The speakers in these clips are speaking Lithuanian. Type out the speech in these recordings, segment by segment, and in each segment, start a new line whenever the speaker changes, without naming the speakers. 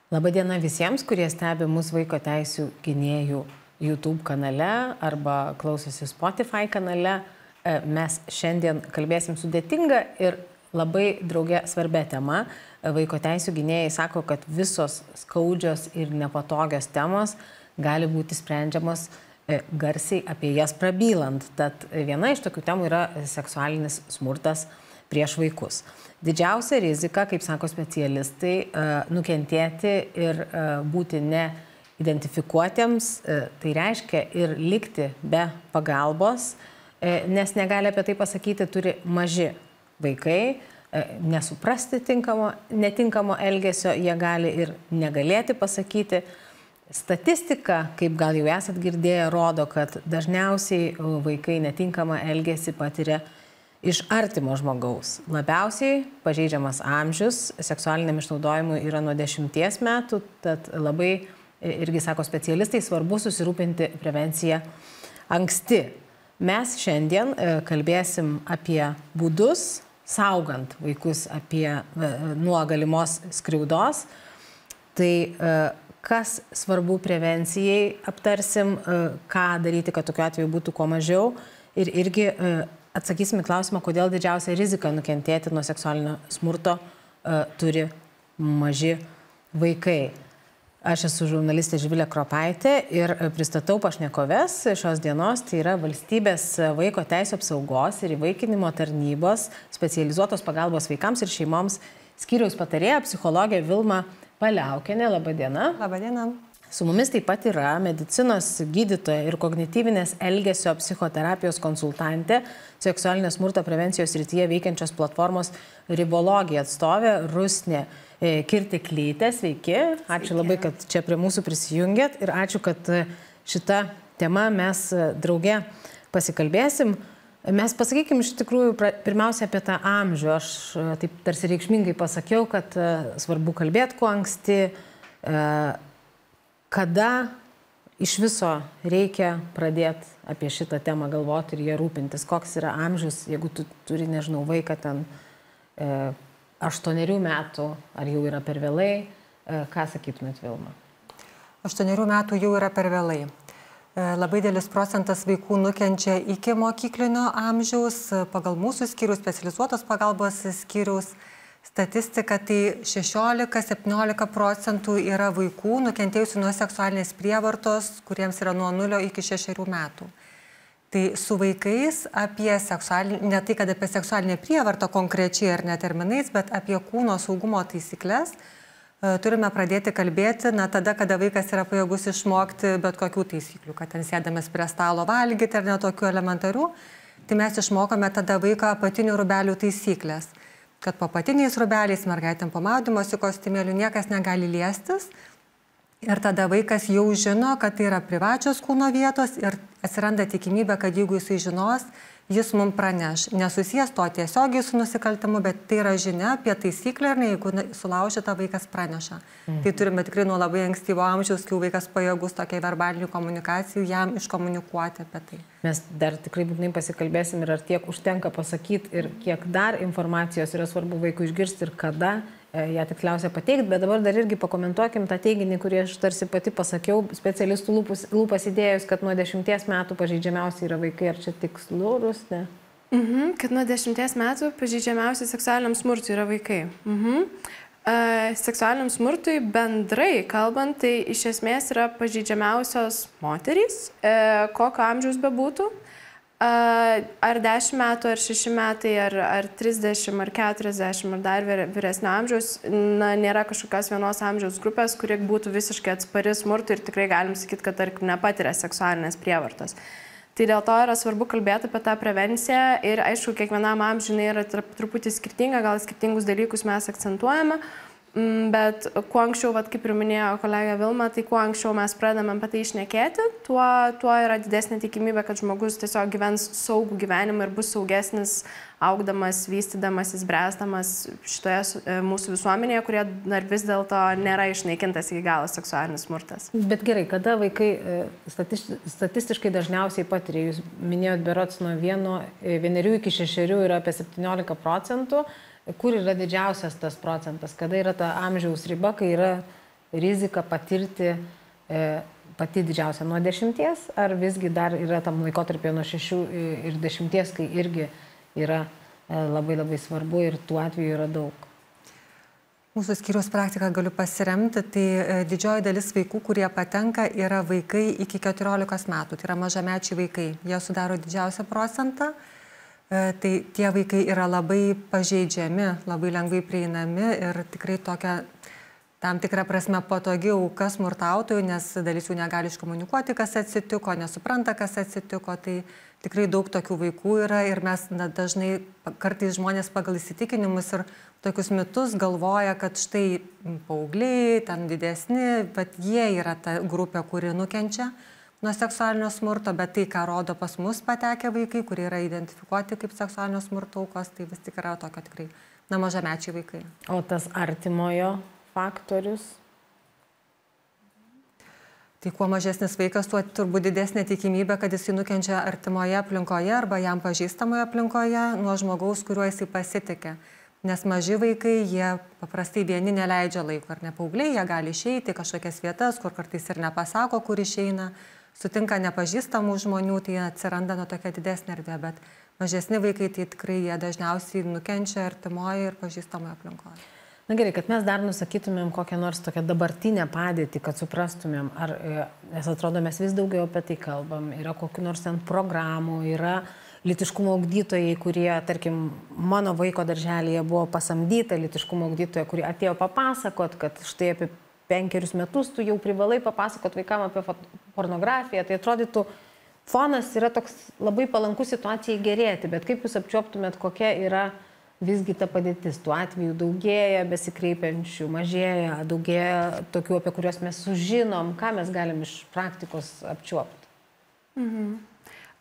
Labadiena visiems, kurie stebi mūsų vaiko teisių gynėjų YouTube kanale arba klausosi Spotify kanale. Mes šiandien kalbėsim sudėtingą ir labai drauge svarbia tema. Vaiko teisių gynėjai sako, kad visos skaudžios ir nepatogios temos gali būti sprendžiamos garsiai apie jas prabylant. Tad viena iš tokių temų yra seksualinis smurtas prieš vaikus. Didžiausia rizika, kaip sako specialistai, nukentėti ir būti neidentifikuotiems, tai reiškia ir likti be pagalbos, nes negali apie tai pasakyti, turi maži vaikai, nesuprasti netinkamo elgesio, jie gali ir negalėti pasakyti. Statistika, kaip gal jau esat girdėję, rodo, kad dažniausiai vaikai netinkamą elgesį patiria iš artimo žmogaus. Labiausiai pažeidžiamas amžius seksualiniam išnaudojimui yra nuo 10 metų, tad labai, irgi sako specialistai, svarbu susirūpinti prevenciją anksti. Mes šiandien kalbėsim apie būdus, saugant vaikus nuo galimos skriaudos. Tai kas svarbu prevencijai, aptarsim, ką daryti, kad tokiu atveju būtų kuo mažiau. Ir irgi atsakysim į klausimą, kodėl didžiausia rizika nukentėti nuo seksualinio smurto turi maži vaikai. Aš esu žurnalistė Živilė Kropaitė ir pristatau pašnekoves šios dienos. Tai yra Valstybės vaiko teisių apsaugos ir įvaikinimo tarnybos specializuotos pagalbos vaikams ir šeimoms skyriaus patarėja psichologė Vilma Paliaukienė. Labadiena.
Labadiena.
Su mumis taip pat yra medicinos gydytoja ir kognityvinės elgesio psichoterapijos konsultantė, seksualinio smurto prevencijos srityje veikiančios platformos Ribologija atstovė Rusnė Kirtiklytė. Sveiki. Ačiū labai, kad čia prie mūsų prisijungėt ir ačiū, kad šitą temą mes drauge pasikalbėsim. Mes pasakykim iš tikrųjų pirmiausia apie tą amžių. Aš taip tarsi reikšmingai pasakiau, kad svarbu kalbėti kuo anksti. Kada iš viso reikia pradėti apie šitą temą galvoti ir jie rūpintis? Koks yra amžius, jeigu tu turi, nežinau, vaiką ten 8 metų, ar jau yra per vėlai? Ką sakytumėt, Vilma?
8 metų jau yra per vėlai. Labai didelis procentas vaikų nukenčia iki mokyklinio amžiaus. Pagal mūsų skyrius, specializuotos pagalbos skyrius statistika, tai 16-17 procentų yra vaikų nukentėjusių nuo seksualinės prievartos, kuriems yra nuo 0 iki 6 metų. Tai su vaikais apie ne tai, kad apie seksualinę prievartą konkrečiai ar ne terminais, bet apie kūno saugumo taisyklės turime pradėti kalbėti, tada, kada vaikas yra pajėgus išmokti bet kokių taisyklių, kad ten sėdamės prie stalo valgyti ar netokių elementarių, tai mes išmokome tada vaiką apatinių rūbelių taisyklės. Kad po apatiniais rūbeliais mergaitėm po maudymosi kostiumėlių niekas negali liestis. Ir tada vaikas jau žino, kad tai yra privačios kūno vietos ir atsiranda tikimybė, kad jeigu jisai žinos, jis mums praneš. Nesusijęs to tiesiogiai su nusikaltimu, bet tai yra žinia apie taisyklę ir jeigu sulaužyta, vaikas praneša. Tai turime tikrai nuo labai ankstyvo amžiaus, kai vaikas pajėgus tokiai verbalinių komunikacijų, jam iškomunikuoti apie tai.
Mes dar tikrai būtinai pasikalbėsim ir ar tiek užtenka pasakyti ir kiek dar informacijos yra svarbu vaikui išgirsti ir kada ją tiksliausia pateikti, bet dabar dar irgi pakomentuokim tą teiginį, kurį aš tarsi pati pasakiau, specialistų lūpas idėjus, kad nuo 10 metų pažeidžiamiausi yra vaikai, ar čia tikslu, Rusnė?
Kad nuo 10 metų pažeidžiamiausi seksualiniam smurtui yra vaikai. Seksualiniam smurtui bendrai kalbant, tai iš esmės yra pažeidžiamiausios moterys, kokio amžiaus bebūtų. Ar 10 metų, ar 6 metai, ar 30, ar 40, ar dar vyresnio amžiaus, nėra kažkokios vienos amžiaus grupės, kuri būtų visiškai atspari smurtui ir tikrai galim sakyti, kad tarkim nepatiria seksualinės prievartos. Tai dėl to yra svarbu kalbėti apie tą prevenciją ir aišku, kiekvienam amžiui yra truputį skirtinga, gal skirtingus dalykus mes akcentuojame. Bet kuo anksčiau, kaip ir minėjo kolegė Vilma, tai kuo anksčiau mes pradedame apie tai šnekėti, tuo yra didesnė tikimybė, kad žmogus tiesiog gyvens saugų gyvenimą ir bus saugesnis, augdamas, vystydamasis, bręsdamas šitoje mūsų visuomenėje, kurie dar vis dėlto nėra išnaikintas iki galo seksualinis smurtas.
Bet gerai, kada vaikai statistiškai dažniausiai patiria, jūs minėjot berods nuo 1 iki 6 yra apie 17 procentų. Kur yra didžiausias tas procentas, kada yra ta amžiaus riba, kai yra rizika patirti pati didžiausia nuo 10, ar visgi dar yra tam laikotarpį nuo 6 ir 10, kai irgi yra labai labai svarbu ir tų atvejų yra daug?
Mūsų skyriaus praktiką galiu pasiremti, tai didžioji dalis vaikų, kurie patenka, yra vaikai iki 14 metų, tai yra mažamečiai vaikai. Jie sudaro didžiausią procentą, tai tie vaikai yra labai pažeidžiami, labai lengvai prieinami ir tikrai tokia tam tikrą prasme patogi auka smurtautojų, nes dalis jų negali iškomunikuoti, kas atsitiko, nesupranta, kas atsitiko, tai tikrai daug tokių vaikų yra ir mes dažnai kartais žmonės pagal įsitikinimus ir tokius mitus galvoja, kad štai paaugliai, ten didesni, bet jie yra ta grupė, kuri nukenčia nuo seksualinio smurto, bet tai, ką rodo pas mus patekę vaikai, kurie yra identifikuoti kaip seksualinio smurto aukos, tai vis tik yra tokio tikrai mažamečiai vaikai.
O tas artimojo faktorius?
Tai kuo mažesnis vaikas, tuo turbūt didesnė tikimybė, kad jisai nukenčia artimoje aplinkoje arba jam pažįstamoje aplinkoje nuo žmogaus, kuriuo jisai pasitikė. Nes maži vaikai, jie paprastai vieni neleidžia laiko, ar ne paaugliai, jie gali išeiti kažkokias vietas, kur kartais ir nepasako, kur išeina, sutinka nepažįstamų žmonių, tai atsiranda nuo tokia didesnė erdvė, bet mažesni vaikai, tai tikrai jie dažniausiai nukenčia artimoje ir pažįstamoje aplinkoje.
Na gerai, kad mes dar nusakytumėm kokią nors tokią dabartinę padėtį, kad suprastumėm, nes atrodo mes vis daugiau apie tai kalbam, yra kokių nors ten programų, yra lytiškumo ugdytojai, kurie, tarkim, mano vaiko darželyje buvo pasamdyta lytiškumo ugdytoja, kuri atėjo papasakot, kad štai apie 5 metus tu jau privalai papasakot vaikam apie pornografiją, tai atrodytų, fonas yra toks labai palankus situacijai gerėti, bet kaip jūs apčiuoptumėt, kokia yra visgi ta padėtis, tų atvejų daugėja, besikreipiančių, mažėja, daugėja tokių, apie kuriuos mes sužinom, ką mes galim iš praktikos apčiuopti.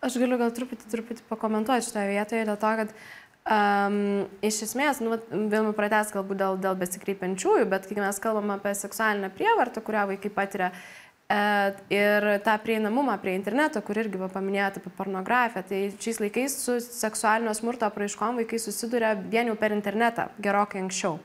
Aš galiu gal truputį pakomentuoti šitoje vietoje dėl to, kad iš esmės, vėl pratęs galbūt dėl besikreipiančiųjų, bet kai mes kalbam apie seksualinę prievartą, kurią vaikai patiria, ir tą prieinamumą prie interneto, kur irgi buvo paminėta apie pornografiją, tai šiais laikais su seksualinio smurto apraiškom vaikai susiduria vien jau per internetą, gerokai anksčiau.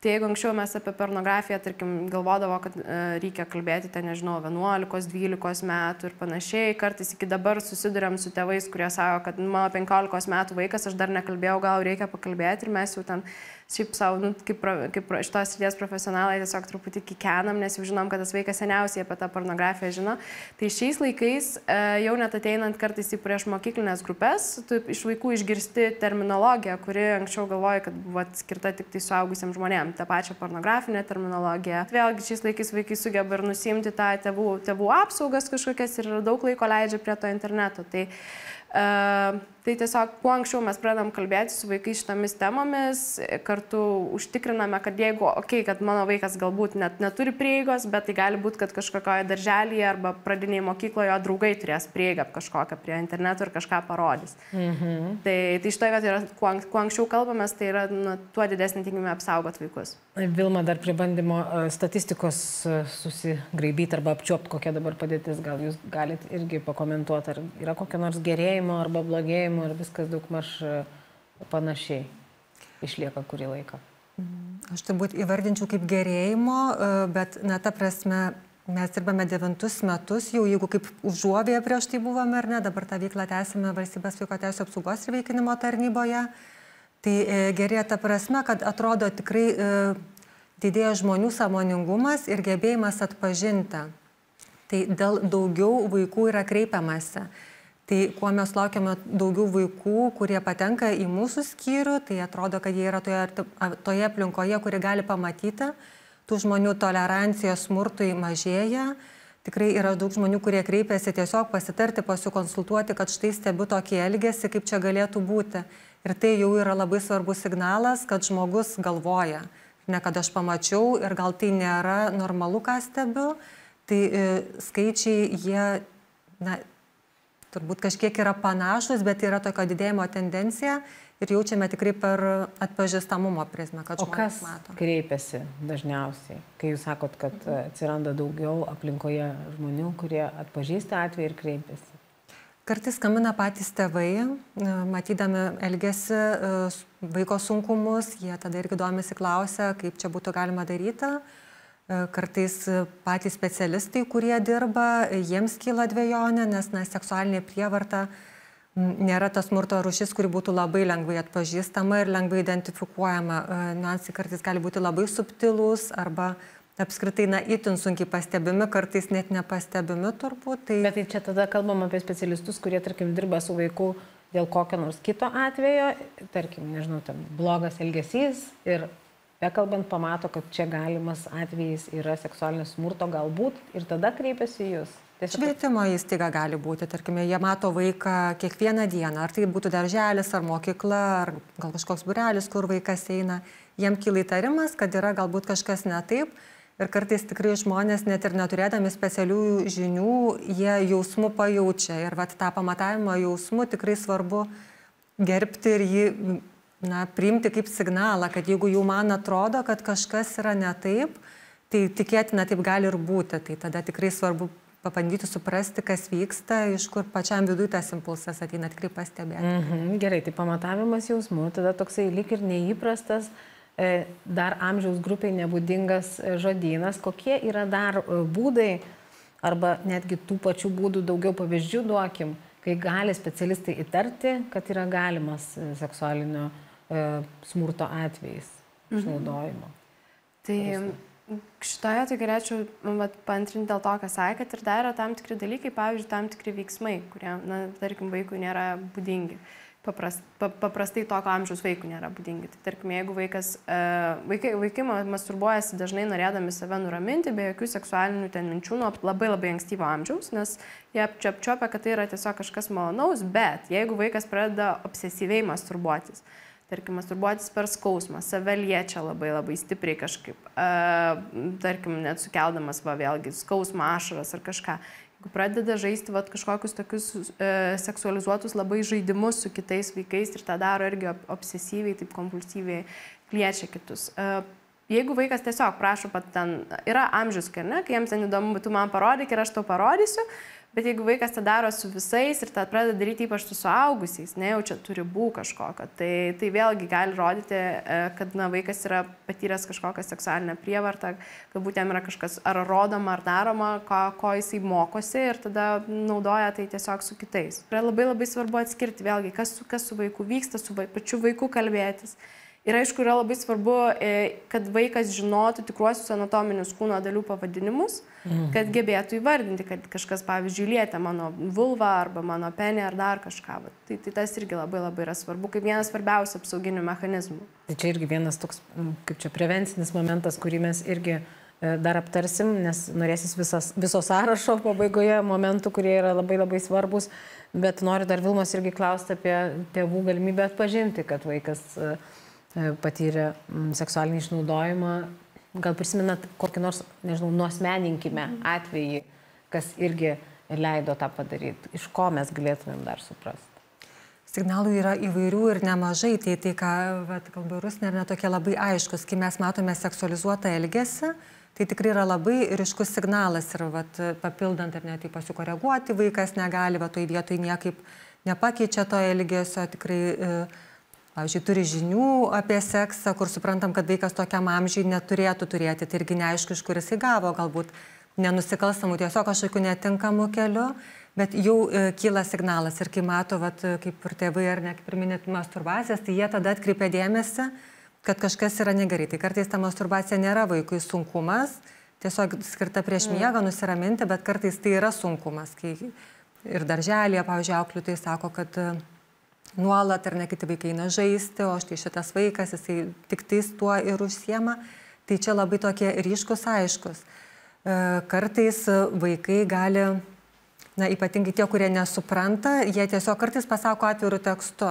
Tai jeigu anksčiau mes apie pornografiją, tarkim, galvodavo, kad reikia kalbėti, ten, nežinau, 11-12 metų ir panašiai, kartais iki dabar susiduriam su tėvais, kurie sako, kad mano 15 metų vaikas, aš dar nekalbėjau, gal reikia pakalbėti ir mes jau ten šiaip savo, kaip šitos srities profesionalai tiesiog truputį kikenam, nes jau žinom, kad tas vaikas seniausiai apie tą pornografiją žino. Tai šiais laikais, jau net ateinant kartais į prieš mokyklinės grupės, tu iš vaikų išgirsti terminologiją, kuri anksčiau galvoja, kad buvo skirta tik tai suaugusiems žmonėms, tą pačią pornografinę terminologiją. Vėlgi šiais laikais vaikai sugeba ir nusimti tą tėvų apsaugas kažkokias ir daug laiko leidžia prie to interneto. Tai tiesiog, kuo anksčiau mes pradedam kalbėti su vaikais šitomis temomis, kartu užtikriname, kad jeigu, kad mano vaikas galbūt net neturi prieigos, bet tai gali būti, kad kažkokioje darželyje arba pradinėje mokykloje jo draugai turės prieigą kažkokią prie interneto ir kažką parodys. Tai šitoje vietoje yra, kuo anksčiau kalbamės, tai yra tuo didesnį tikimybę apsaugoti vaikus.
Vilma, dar prie bandymo statistikos susigraibyti arba apčiuopti, kokia dabar padėtis, gal jūs galite irgi pakomentuoti, ar yra kokia nors gerėjimo arba blogėjimo, ar viskas daug maž panašiai išlieka kurį laiką?
Aš turbūt įvardinčiau kaip gerėjimo, bet, ta prasme, mes dirbame 9 metus, jau jeigu kaip užuovėje prieš tai buvome, ar ne, dabar tą veiklą tęsime Valstybės vaiko teisių apsaugos ir įvaikinimo tarnyboje. Tai gerėja ta prasme, kad atrodo tikrai didėja žmonių sąmoningumas ir gebėjimas atpažinti. Tai dėl daugiau vaikų yra kreipiamasi. Tai kuo mes laukiame daugiau vaikų, kurie patenka į mūsų skyrių, tai atrodo, kad jie yra toje aplinkoje, kuri gali pamatyti, tų žmonių tolerancija smurtui mažėja. Tikrai yra daug žmonių, kurie kreipiasi tiesiog pasitarti, pasikonsultuoti, kad štai stebiu tokį elgesį, kaip čia galėtų būti. Ir tai jau yra labai svarbus signalas, kad žmogus galvoja. Ne kad aš pamačiau ir gal tai nėra normalu, ką stebiu. Tai skaičiai, jie, turbūt kažkiek yra panašus, bet yra tokio didėjimo tendencija ir jaučiame tikrai per atpažįstamumo prizmę, kad žmonės mato.
O kas kreipiasi dažniausiai, kai jūs sakot, kad atsiranda daugiau aplinkoje žmonių, kurie atpažįsta atvejį ir kreipiasi?
Kartais skambina patys tėvai, matydami elgesį, vaiko sunkumus, jie tada irgi domisi klausia, kaip čia būtų galima daryti. Kartais patys specialistai, kurie dirba, jiems kyla dvejonė, nes seksualinė prievarta nėra tas smurto rūšis, kuri būtų labai lengvai atpažįstama ir lengvai identifikuojama. Niuansai kartais gali būti labai subtilūs arba apskritai, itin sunkiai pastebimi, kartais net nepastebimi turbūt.
Bet tai čia tada kalbam apie specialistus, kurie, tarkim, dirba su vaiku dėl kokio nors kito atvejo, tarkim, nežinau, tam blogas elgesys ir bekalbant pamato, kad čia galimas atvejis yra seksualinio smurto galbūt ir tada kreipiasi į jūs.
Švietimo įstaiga gali būti, tarkime, jie mato vaiką kiekvieną dieną, ar tai būtų darželis, ar mokykla, ar gal kažkoks būrelis, kur vaikas eina, jiem kyla įtarimas, kad yra galbūt kažkas ne taip ir kartais tikrai žmonės, net ir neturėdami specialiųjų žinių, jie jausmų pajaučia ir tą pamatavimo jausmų tikrai svarbu gerbti ir jį priimti kaip signalą, kad jeigu jau man atrodo, kad kažkas yra ne taip, tai tikėtina taip gali ir būti, tai tada tikrai svarbu pabandyti suprasti, kas vyksta, iš kur pačiam viduje tas impulsas ateina, tikrai pastebėti.
Gerai, tai pamatavimas jausmų, tada toksai lyg ir neįprastas, dar amžiaus grupiai nebūdingas žodynas. Kokie yra dar būdai, arba netgi tų pačių būdų daugiau pavyzdžių duokim, kai gali specialistai įtarti, kad yra galimas seksualinio smurto atvejais išnaudojimo?
Tai šitoje tai galėčiau paantrinti dėl to, ką sakėt, ir dar yra tam tikri dalykai, pavyzdžiui, tam tikri veiksmai, kurie, tarkim, vaikui nėra būdingi. Paprastai tokio amžiaus vaikų nėra būdingi. Tai tarkim, jeigu vaikai masturbuojasi dažnai norėdami save nuraminti, be jokių seksualinių minčių nuo labai labai ankstyvo amžiaus, nes jie apčiuopia, kad tai yra tiesiog kažkas malonaus, bet jeigu vaikas pradeda obsesyviai masturbuotis, tarkim, masturbuotis per skausmą, save liečia labai labai stipriai kažkaip, tarkim, net sukeldamas vėlgi skausmą, ašaras ar kažką. Jeigu pradeda žaisti kažkokius tokius seksualizuotus labai žaidimus su kitais vaikais ir tą daro irgi obsesyviai, taip kompulsyviai liečia kitus. Jeigu vaikas tiesiog prašo, ten yra amžius, kai jiems ten įdomu, tu man parodyk ir aš tau parodysiu, bet jeigu vaikas tą daro su visais ir tą pradeda daryti ypač su suaugusiais, nejaučia tų ribų kažkokio, tai vėlgi gali rodyti, kad vaikas yra patyręs kažkokią seksualinę prievartą, galbūt jam yra kažkas ar rodoma, ar daroma, ko jisai mokosi ir tada naudoja tai tiesiog su kitais. Yra labai labai svarbu atskirti vėlgi, kas su vaiku vyksta, su pačiu vaiku kalbėtis. Ir aišku, yra labai svarbu, kad vaikas žinotų tikruosius anatominius kūno dalių pavadinimus, kad gebėtų įvardinti, kad kažkas, pavyzdžiui, lietė mano vulvą arba mano penį ar dar kažką. Tai tas irgi labai labai yra svarbu, kaip vienas svarbiausių apsauginių mechanizmų.
Tai čia irgi vienas toks, kaip čia, prevencinis momentas, kurį mes irgi dar aptarsim, nes norėsis viso sąrašo pabaigoje momentų, kurie yra labai labai svarbus, bet noriu dar Vilmos irgi klausti apie tėvų galimybę atpažinti, kad vaikas patyrė seksualinį išnaudojimą. Gal prisimenat kokį nors, nežinau, nuosmeninkime atvejį, kas irgi leido tą padaryti. Iš ko mes galėtumėm dar suprasti?
Signalų yra įvairių ir nemažai. Tai ką kalba Rusnė, yra tokie labai aiškus. Kai mes matome seksualizuotą elgesį, tai tikrai yra labai ryškus signalas. Ir papildant ar net pasikoreguoti vaikas negali, toj vietoj niekaip nepakeičia to elgesio, tikrai pavyzdžiui, turi žinių apie seksą, kur suprantam, kad vaikas tokiam amžiui neturėtų turėti, tai irgi neaišku, iš kur jisai gavo, galbūt nenusikalstamų, tiesiog kažkokių netinkamų kelių, bet jau kyla signalas ir kai mato, kaip ir tėvai ar ne, kaip ir minėt masturbacijas, tai jie tada atkreipia dėmesį, kad kažkas yra negerai. Tai kartais ta masturbacija nėra vaikui sunkumas, tiesiog skirta prieš miegą nusiraminti, bet kartais tai yra sunkumas. Kai ir darželėje, pavyzdžiui, auklėtojai sako, kad nuolat ar ne kiti vaikai eina žaisti, o štai šitas vaikas, jisai tik tais tuo ir užsiema, tai čia labai tokie ryškus, aiškus. Kartais vaikai gali, ypatingai tie, kurie nesupranta, jie tiesiog kartais pasako atvirų tekstu,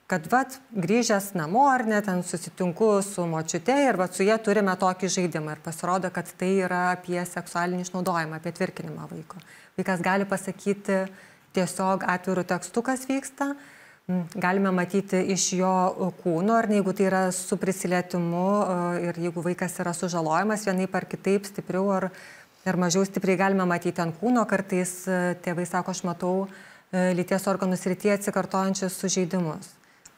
kad grįžęs namo ar ne, ten susitinku su močiute ir su jie turime tokį žaidimą ir pasirodo, kad tai yra apie seksualinį išnaudojimą, apie tvirkinimą vaiko. Vaikas gali pasakyti tiesiog atvirų tekstų, kas vyksta. Galime matyti iš jo kūno, ar ne, jeigu tai yra su prisilietimu ir jeigu vaikas yra sužalojamas vienaip ar kitaip, stipriau ar mažiau stipriai galime matyti ant kūno. Kartais tėvai sako, aš matau lyties organų srityje atsikartojančius sužeidimus.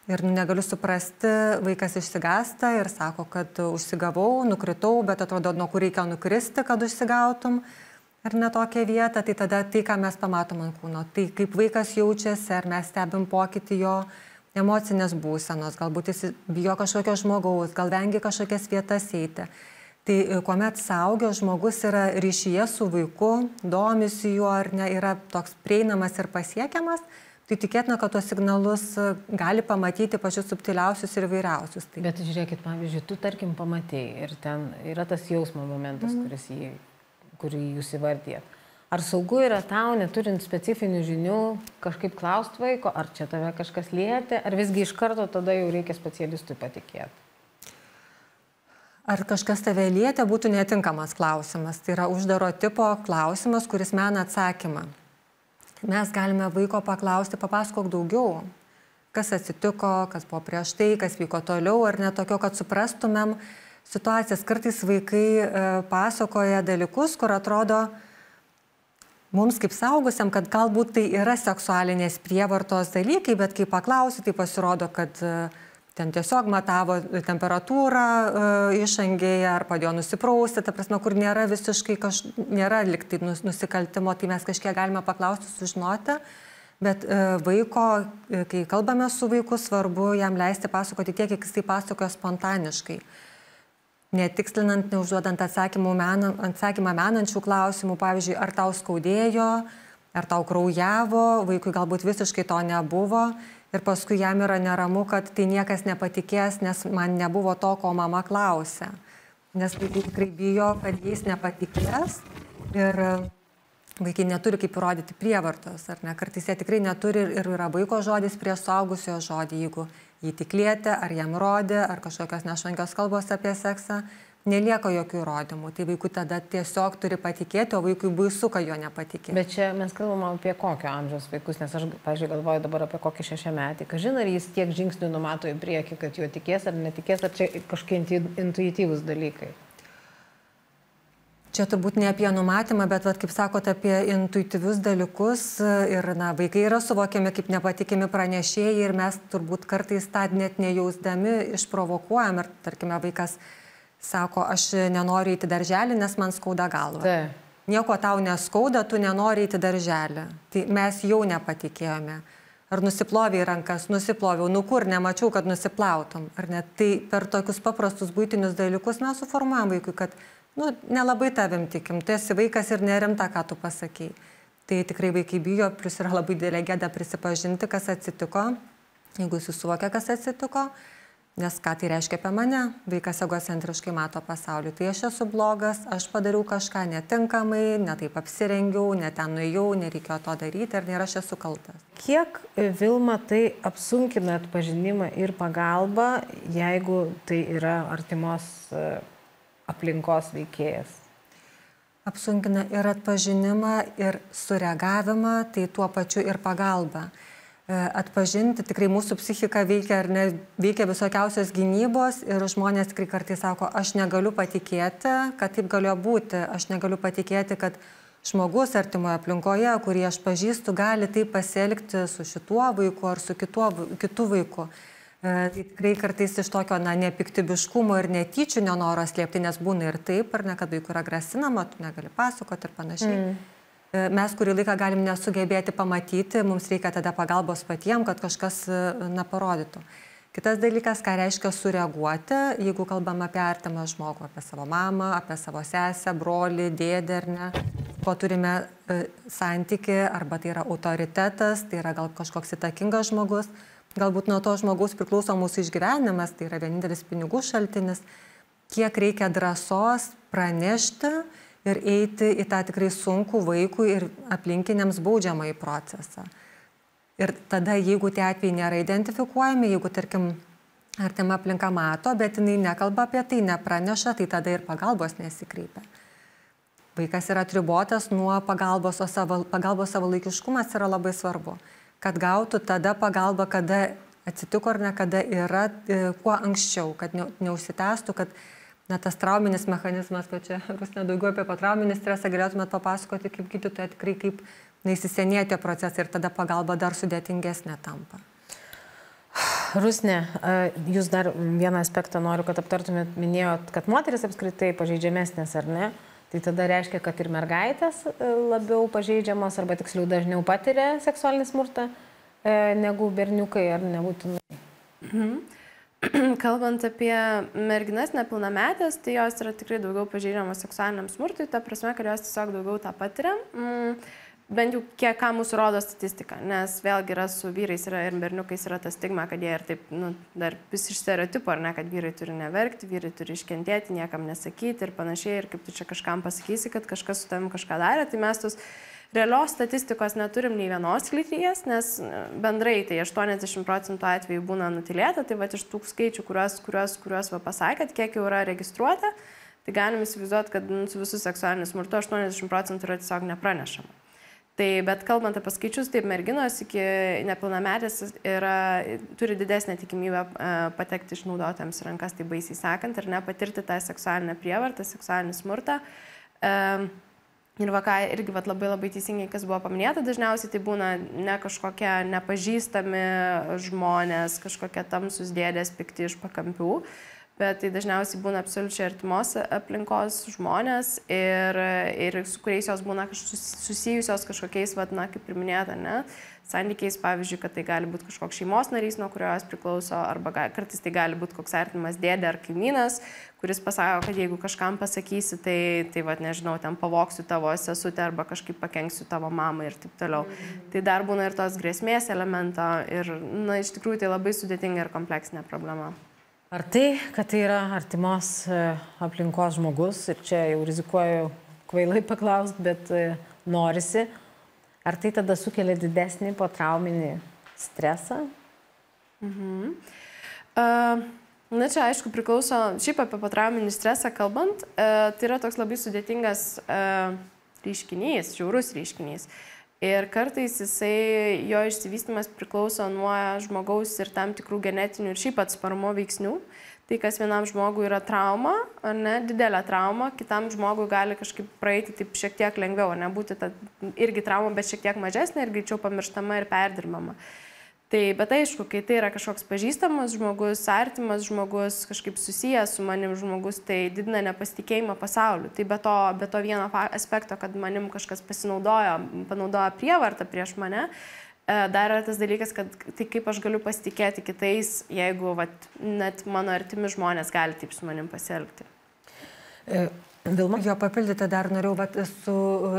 Ir negaliu suprasti, vaikas išsigąsta ir sako, kad užsigavau, nukritau, bet atrodo, nuo kur reikia nukristi, kad užsigautum. Ar ne tokią vietą, tai tada tai, ką mes pamatom ant kūno. Tai kaip vaikas jaučiasi, ar mes stebim pokytį jo emocinės būsenos, galbūt jis bijo kažkokio žmogaus, gal vengia kažkokias vietas eiti. Tai kuomet suaugęs žmogus yra ryšyje su vaiku, domisi juo ar ne, yra toks prieinamas ir pasiekiamas, tai tikėtina, kad tuos signalus gali pamatyti pačius subtiliausius ir įvairiausius. Tai...
Bet žiūrėkit, pavyzdžiui, tu tarkim pamatėjai ir ten yra tas jausmo momentas, kurį jūs įvardėjat. Ar saugu yra tau, neturint specifinių žinių, kažkaip klausti vaiko, ar čia tave kažkas lietė, ar visgi iš karto tada jau reikia specialistui patikėti?
Ar kažkas tave lietė, būtų netinkamas klausimas. Tai yra uždaro tipo klausimas, kuris mena atsakymą. Mes galime vaiko paklausti, papasakok daugiau, kas atsitiko, kas buvo prieš tai, kas vyko toliau, ar ne tokio, kad suprastumėm situacijas. Kartais vaikai pasakoja dalykus, kur atrodo mums kaip saugusiam, kad galbūt tai yra seksualinės prievartos dalykai, bet kai paklausi, tai pasirodo, kad ten tiesiog matavo temperatūrą išangėje ar padėjo nusiprausti, ta prasme, kur nėra visiškai, nėra liktai nusikaltimo, tai mes kažkiek galime paklausti, sužinoti, bet vaiko, kai kalbame su vaiku, svarbu jam leisti pasakoti tiek, kiek jis tai pasakoja spontaniškai. Netikslinant, neužduodant atsakymą menančių klausimų, pavyzdžiui, ar tau skaudėjo, ar tau kraujavo, vaikui galbūt visiškai to nebuvo ir paskui jam yra neramu, kad tai niekas nepatikės, nes man nebuvo to, ko mama klausė. Nes vaikai tikrai bijo, kad jais nepatikės ir vaikai neturi kaip įrodyti prievartos, ar ne? Kartais jie tikrai neturi ir yra vaiko žodis prieš suaugusiojo žodį, jeigu jį tik lietė, ar jam rodė, ar kažkokios nešvankios kalbos apie seksą, nelieka jokių įrodymų. Tai vaikui tada tiesiog turi patikėti, o vaikui baisu, kad jo nepatikė.
Bet čia mes kalbam apie kokio amžiaus vaikus, nes aš, pavyzdžiui, galvoju dabar apie kokį 6-metį. Kažin, ar jis tiek žingsnių numato į priekį, kad juo tikės ar netikės, ar čia kažkokie intuityvūs dalykai?
Čia turbūt ne apie numatymą, bet, kaip sakot, apie intuityvius dalykus ir vaikai yra suvokiami kaip nepatikimi pranešėjai ir mes turbūt kartais tą net nejausdami išprovokuojam ir, tarkime, vaikas sako, aš nenoriu eiti darželį, nes man skauda galva. Nieko tau neskauda, tu nenori eiti darželį. Tai mes jau nepatikėjome. Ar nusiploviai rankas, nusiploviau, kur nemačiau, kad nusiplautum. Ar ne? Tai per tokius paprastus buitinius dalykus mes suformuojam vaikui, kad nelabai tavim tikim, tu esi vaikas ir nerimta, ką tu pasakei. Tai tikrai vaikai bijo, plus yra labai didelė gėda prisipažinti, kas atsitiko, jeigu jis suvokia, kas atsitiko, nes ką tai reiškia apie mane, vaikas egocentriškai mato pasaulį. Tai aš esu blogas, aš padariau kažką netinkamai, ne taip apsirengiau, ne ten nuėjau, nereikėjo to daryti ir nėra aš esu kaltas.
Kiek, Vilma, tai apsunkina atpažinimą ir pagalbą, jeigu tai yra artimos aplinkos veikėjas?
Apsunkina ir atpažinimą, ir sureagavimą, tai tuo pačiu ir pagalbą. Atpažinti, tikrai mūsų psichika veikia ar ne, veikia visokiausios gynybos ir žmonės tikrai kartais sako, aš negaliu patikėti, kad taip galėjo būti, aš negaliu patikėti, kad žmogus artimoje aplinkoje, kurį aš pažįstu, gali taip pasielgti su šituo vaiku ar su kitu vaiku. Tai tikrai kartais iš tokio nepiktybiškumo ir netyčių nenoro slėpti, nes būna ir taip, ar ne, kad vaikų yra grasinama, tu negali pasakoti ir panašiai. Mes kurį laiką galim nesugebėti pamatyti, mums reikia tada pagalbos patiem, kad kažkas parodytų. Kitas dalykas, ką reiškia sureaguoti, jeigu kalbam apie artimą žmogų, apie savo mamą, apie savo sesę, brolį, dėdę ar ne, ko turime santyki, arba tai yra autoritetas, tai yra gal kažkoks įtakingas žmogus, galbūt nuo to žmogaus priklauso mūsų išgyvenimas, tai yra vienintelis pinigų šaltinis, kiek reikia drąsos pranešti ir eiti į tą tikrai sunkų vaikui ir aplinkiniams baudžiamąjį procesą. Ir tada, jeigu tie atvejai nėra identifikuojami, jeigu, tarkim, artima aplinka mato, bet jinai nekalba apie tai, nepraneša, tai tada ir pagalbos nesikreipia. Vaikas yra atribotas nuo pagalbos, o pagalbos savalaikiškumas yra labai svarbu. Kad gautų tada pagalbą, kada atsitiko ar ne, kada yra kuo anksčiau, kad neužsitęstų, kad tas trauminis mechanizmas, kad čia Rusne daugiau apie potrauminį stresą galėtumėt papasakoti kaip gydytoja, tikrai kaip neįsisenėja tie procesai ir tada pagalba dar sudėtingesnė tampa.
Rusne, jūs dar vieną aspektą noriu, kad aptartumėt, minėjot, kad moteris apskritai pažeidžiamesnės, ar ne? Tai tada reiškia, kad ir mergaitės labiau pažeidžiamos, arba tiksliau dažniau patiria seksualinį smurtą negu berniukai, ar nebūtinai?
Kalbant apie merginas nepilnametės, tai jos yra tikrai daugiau pažeidžiamos seksualiniam smurtui, ta prasme, kad jos tiesiog daugiau tą patiria. Bent jau kiek ką mūsų rodo statistika, nes vėlgi yra su vyrais ir berniukais yra ta stigma, kad jie ir taip, dar vis iš stereotipo, ar ne, kad vyrai turi neverkti, vyrai turi iškentėti, niekam nesakyti ir panašiai, ir kaip tu čia kažkam pasakysi, kad kažkas su tavim kažką darė, tai mes tos realios statistikos neturim nei vienos lyties, nes bendrai tai 80% atvejų būna nutilėta, tai va iš tų skaičių, kuriuos pasakėt, kiek jau yra registruota, tai galim įsivaizduoti, kad su visų seksualiniu smurtu 80% yra tiesiog nepranešama. Tai, bet kalbant apie skaičius, taip merginos iki nepilnametės turi didesnę tikimybę patekti išnaudotojams rankas, tai baisiai sakant, ir nepatirti tą seksualinę prievartą, seksualinį smurtą. Ir va, irgi labai teisingai, kas buvo paminėta, dažniausiai tai būna ne kažkokie nepažįstami žmonės, kažkokie tamsus dėdės pikti iš pakampių, bet tai dažniausiai būna absoliučiai artimos aplinkos žmonės ir su kuriais jos būna susijusios kažkokiais, kaip ir minėta, santykiais, pavyzdžiui, kad tai gali būti kažkoks šeimos narys, nuo kurio jos priklauso, arba kartais tai gali būti koks artimas dėdė ar kaimynas, kuris pasako, kad jeigu kažkam pasakysi, tai nežinau, ten pavoksiu tavo sesutę arba kažkaip pakenksiu tavo mamą ir taip toliau. Tai dar būna ir tos grėsmės elemento ir, iš tikrųjų, tai labai sudėtinga ir kompleksinė problema.
Ar tai, kad tai yra artimos aplinkos žmogus, ir čia jau rizikuoju kvailai paklausti, bet norisi, ar tai tada sukelia didesnį potrauminį stresą?
Na čia aišku priklauso, šiaip apie potrauminį stresą kalbant, tai yra toks labai sudėtingas reiškinys, žiaurus reiškinys. Ir kartais jo išsivystymas priklauso nuo žmogaus ir tam tikrų genetinių ir šiaip atsparumo veiksnių. Tai kas vienam žmogui yra trauma, ar ne, didelė trauma, kitam žmogui gali kažkaip praeiti taip šiek tiek lengviau, ar ne, būti irgi trauma, bet šiek tiek mažesnė ir greičiau pamirštama ir perdirbama. Tai, bet aišku, kai tai yra kažkoks pažįstamas žmogus, artimas žmogus, kažkaip susijęs su manim žmogus, tai didina nepasitikėjimą pasauliu. Tai be to vieno aspekto, kad manim kažkas panaudojo prievartą prieš mane, dar yra tas dalykas, kad tai kaip aš galiu pasitikėti kitais, jeigu net mano artimi žmonės gali taip su manim pasielgti.
Vilma? Jo papildyti dar norėjau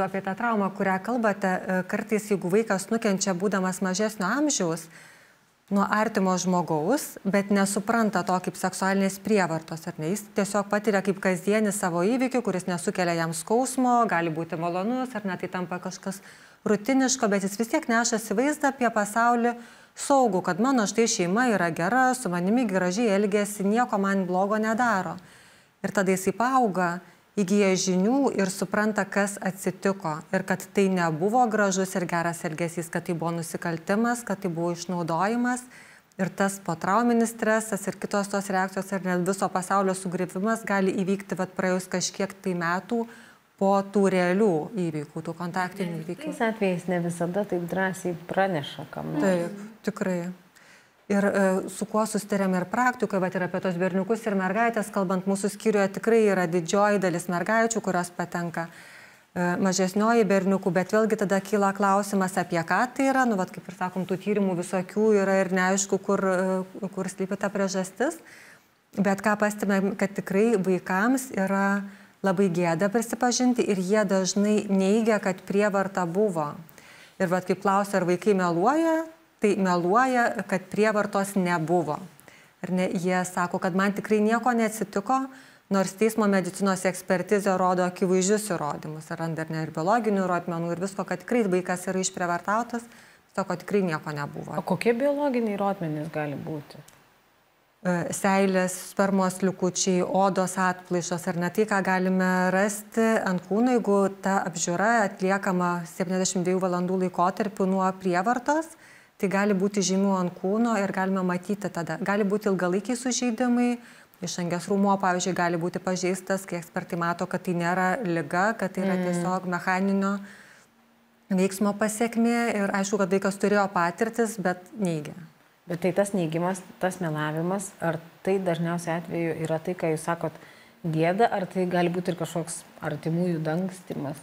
apie tą traumą, kurią kalbate. Kartais, jeigu vaikas nukenčia būdamas mažesnio amžiaus nuo artimo žmogaus, bet nesupranta to kaip seksualinės prievartos, ar ne? Jis tiesiog patiria kaip kasdienį savo įvykį, kuris nesukelia jam skausmo, gali būti malonus, ar ne, tai tampa kažkas rutiniško, bet jis vis tiek nešasi vaizdą apie pasaulį saugų, kad mano štai šeima yra gera, su manimi gražiai elgiasi, nieko man blogo nedaro. Ir tada jisai paauga, įgyja žinių ir supranta, kas atsitiko ir kad tai nebuvo gražus ir geras elgesys, kad tai buvo nusikaltimas, kad tai buvo išnaudojimas ir tas potrauminis stresas ir kitos tos reakcijos ir net viso pasaulio sugrivimas gali įvykti praėjus kažkiek tai metų po tų realių įvykių, tų kontaktinių įvykių.
Tais atvejais ne visada taip drąsiai praneša kam nors.
Taip, tikrai. Ir su kuo susitariam ir praktikoje, bet ir apie tos berniukus ir mergaitės, kalbant, mūsų skyriuje tikrai yra didžioji dalis mergaičių, kurios patenka mažesnioji berniukų, bet vėlgi tada kyla klausimas, apie ką tai yra, kaip ir sakom, tų tyrimų visokių yra ir neaišku, kur slypi ta priežastis, bet ką pastebėjome, kad tikrai vaikams yra labai gėda prisipažinti ir jie dažnai neigia, kad prievarta buvo. Ir kaip klausia, ar vaikai meluoja, tai meluoja, kad prievartos nebuvo. Ar ne, jie sako, kad man tikrai nieko neatsitiko, nors teismo medicinos ekspertizė rodo akivaizdžius įrodymus. Randa ir biologinių rodmenų ir visko, kad tikrai vaikas yra išprievartautas, sako, tikrai nieko nebuvo.
O kokie biologiniai rodmenys gali būti?
Seilės, spermos likučiai, odos atplaišos ar ne tai, ką galime rasti ant kūno, jeigu ta apžiūra atliekama 72 valandų laikotarpiu nuo prievartos, tai gali būti žymių ant kūno ir galime matyti tada. Gali būti ilgalaikiai sužeidimai, išangės raumuo, pavyzdžiui, gali būti pažeistas, kai ekspertai mato, kad tai nėra liga, kad tai yra tiesiog mechaninio veiksmo pasiekmė ir aišku, kad vaikas turėjo patirtis, bet neigia.
Bet tai tas neigimas, tas melavimas, ar tai dažniausiai atveju yra tai, ką jūs sakot, gėda, ar tai gali būti ir kažkoks artimųjų dangstymas?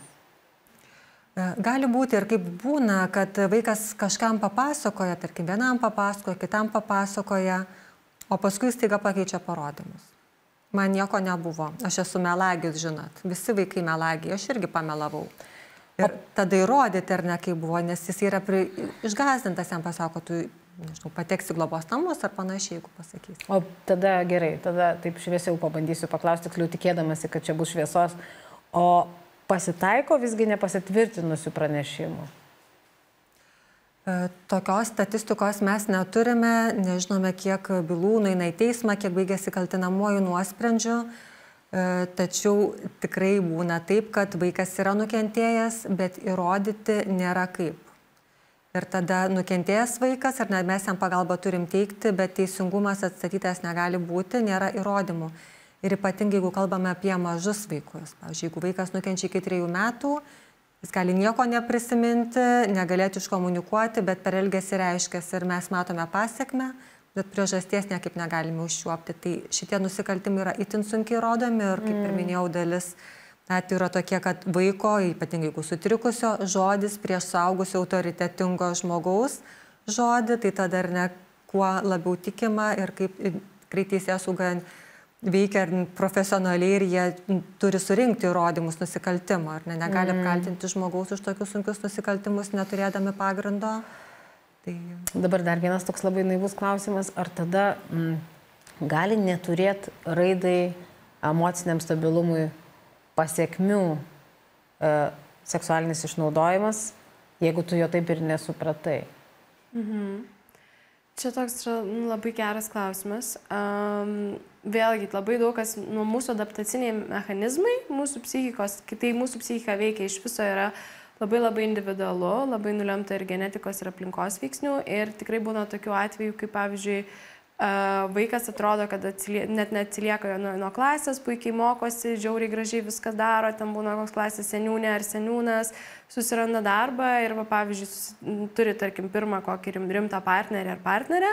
Gali būti ir kaip būna, kad vaikas kažkam papasakoja, tarkim, vienam papasakoja, kitam papasakoja, o paskui staiga pakeičia parodymus. Man nieko nebuvo, aš esu melagis, žinot, visi vaikai melagiai, aš irgi pamelavau. Ir tada įrodyti, ar ne, kaip buvo, nes jis yra išgąsdintas, jam pasako, tu, nežinau, pateksi globos namus ar panašiai, jeigu pasakysi.
O tada gerai, tada taip šviesiau pabandysiu paklausti, tiksliau tikėdamasi, kad čia bus šviesos. O pasitaiko visgi nepasitvirtinusių pranešimų?
Tokios statistikos mes neturime, nežinome, kiek bylų nueina į teismą, kiek baigėsi kaltinamuoju nuosprendžiu. Tačiau tikrai būna taip, kad vaikas yra nukentėjęs, bet įrodyti nėra kaip. Ir tada nukentėjęs vaikas, ar ne, mes jam pagalbą turim teikti, bet teisingumas atstatytas negali būti, nėra įrodymų. Ir ypatingai, jeigu kalbame apie mažus vaikus. Pavyzdžiui, jeigu vaikas nukenčia iki 3 metų, jis gali nieko neprisiminti, negalėti iškomunikuoti, bet per elgesį reiškiasi ir mes matome pasiekmę, bet priežasties niekaip negalime užčiuopti. Tai šitie nusikaltimai yra itin sunkiai rodomi ir, kaip ir minėjau, dalis atveju yra tokie, kad vaiko, ypatingai jeigu sutrikusio, žodis prieš suaugusio autoritetingo žmogaus žodį, tai tada ar ne kuo labiau tikima ir kaip teisėsauga veikia profesionaliai ir jie turi surinkti įrodymus nusikaltimo, ar ne, negali apkaltinti žmogaus už tokius sunkius nusikaltimus, neturėdami pagrindo. Tai...
Dabar dar vienas toks labai naivus klausimas, ar tada gali neturėti raidai, emociniam stabilumui pasiekmių seksualinis išnaudojimas, jeigu tu jo taip ir nesupratai?
Čia toks labai geras klausimas. Vėlgi, labai daug kas nuo mūsų adaptaciniai mechanizmai, mūsų psichikos, tai mūsų psichika veikia iš viso yra labai individualu, labai nulemta ir genetikos ir aplinkos veiksnių. Ir tikrai būna tokių atvejų, kaip pavyzdžiui, vaikas atrodo, kad net neatsilieka nuo klasės, puikiai mokosi, žiauriai gražiai viską daro, ten būna koks klasės seniūnė ar seniūnas, susiranda darbą ir, pavyzdžiui, turi, tarkim, pirmą kokį rimtą partnerį ar partnerę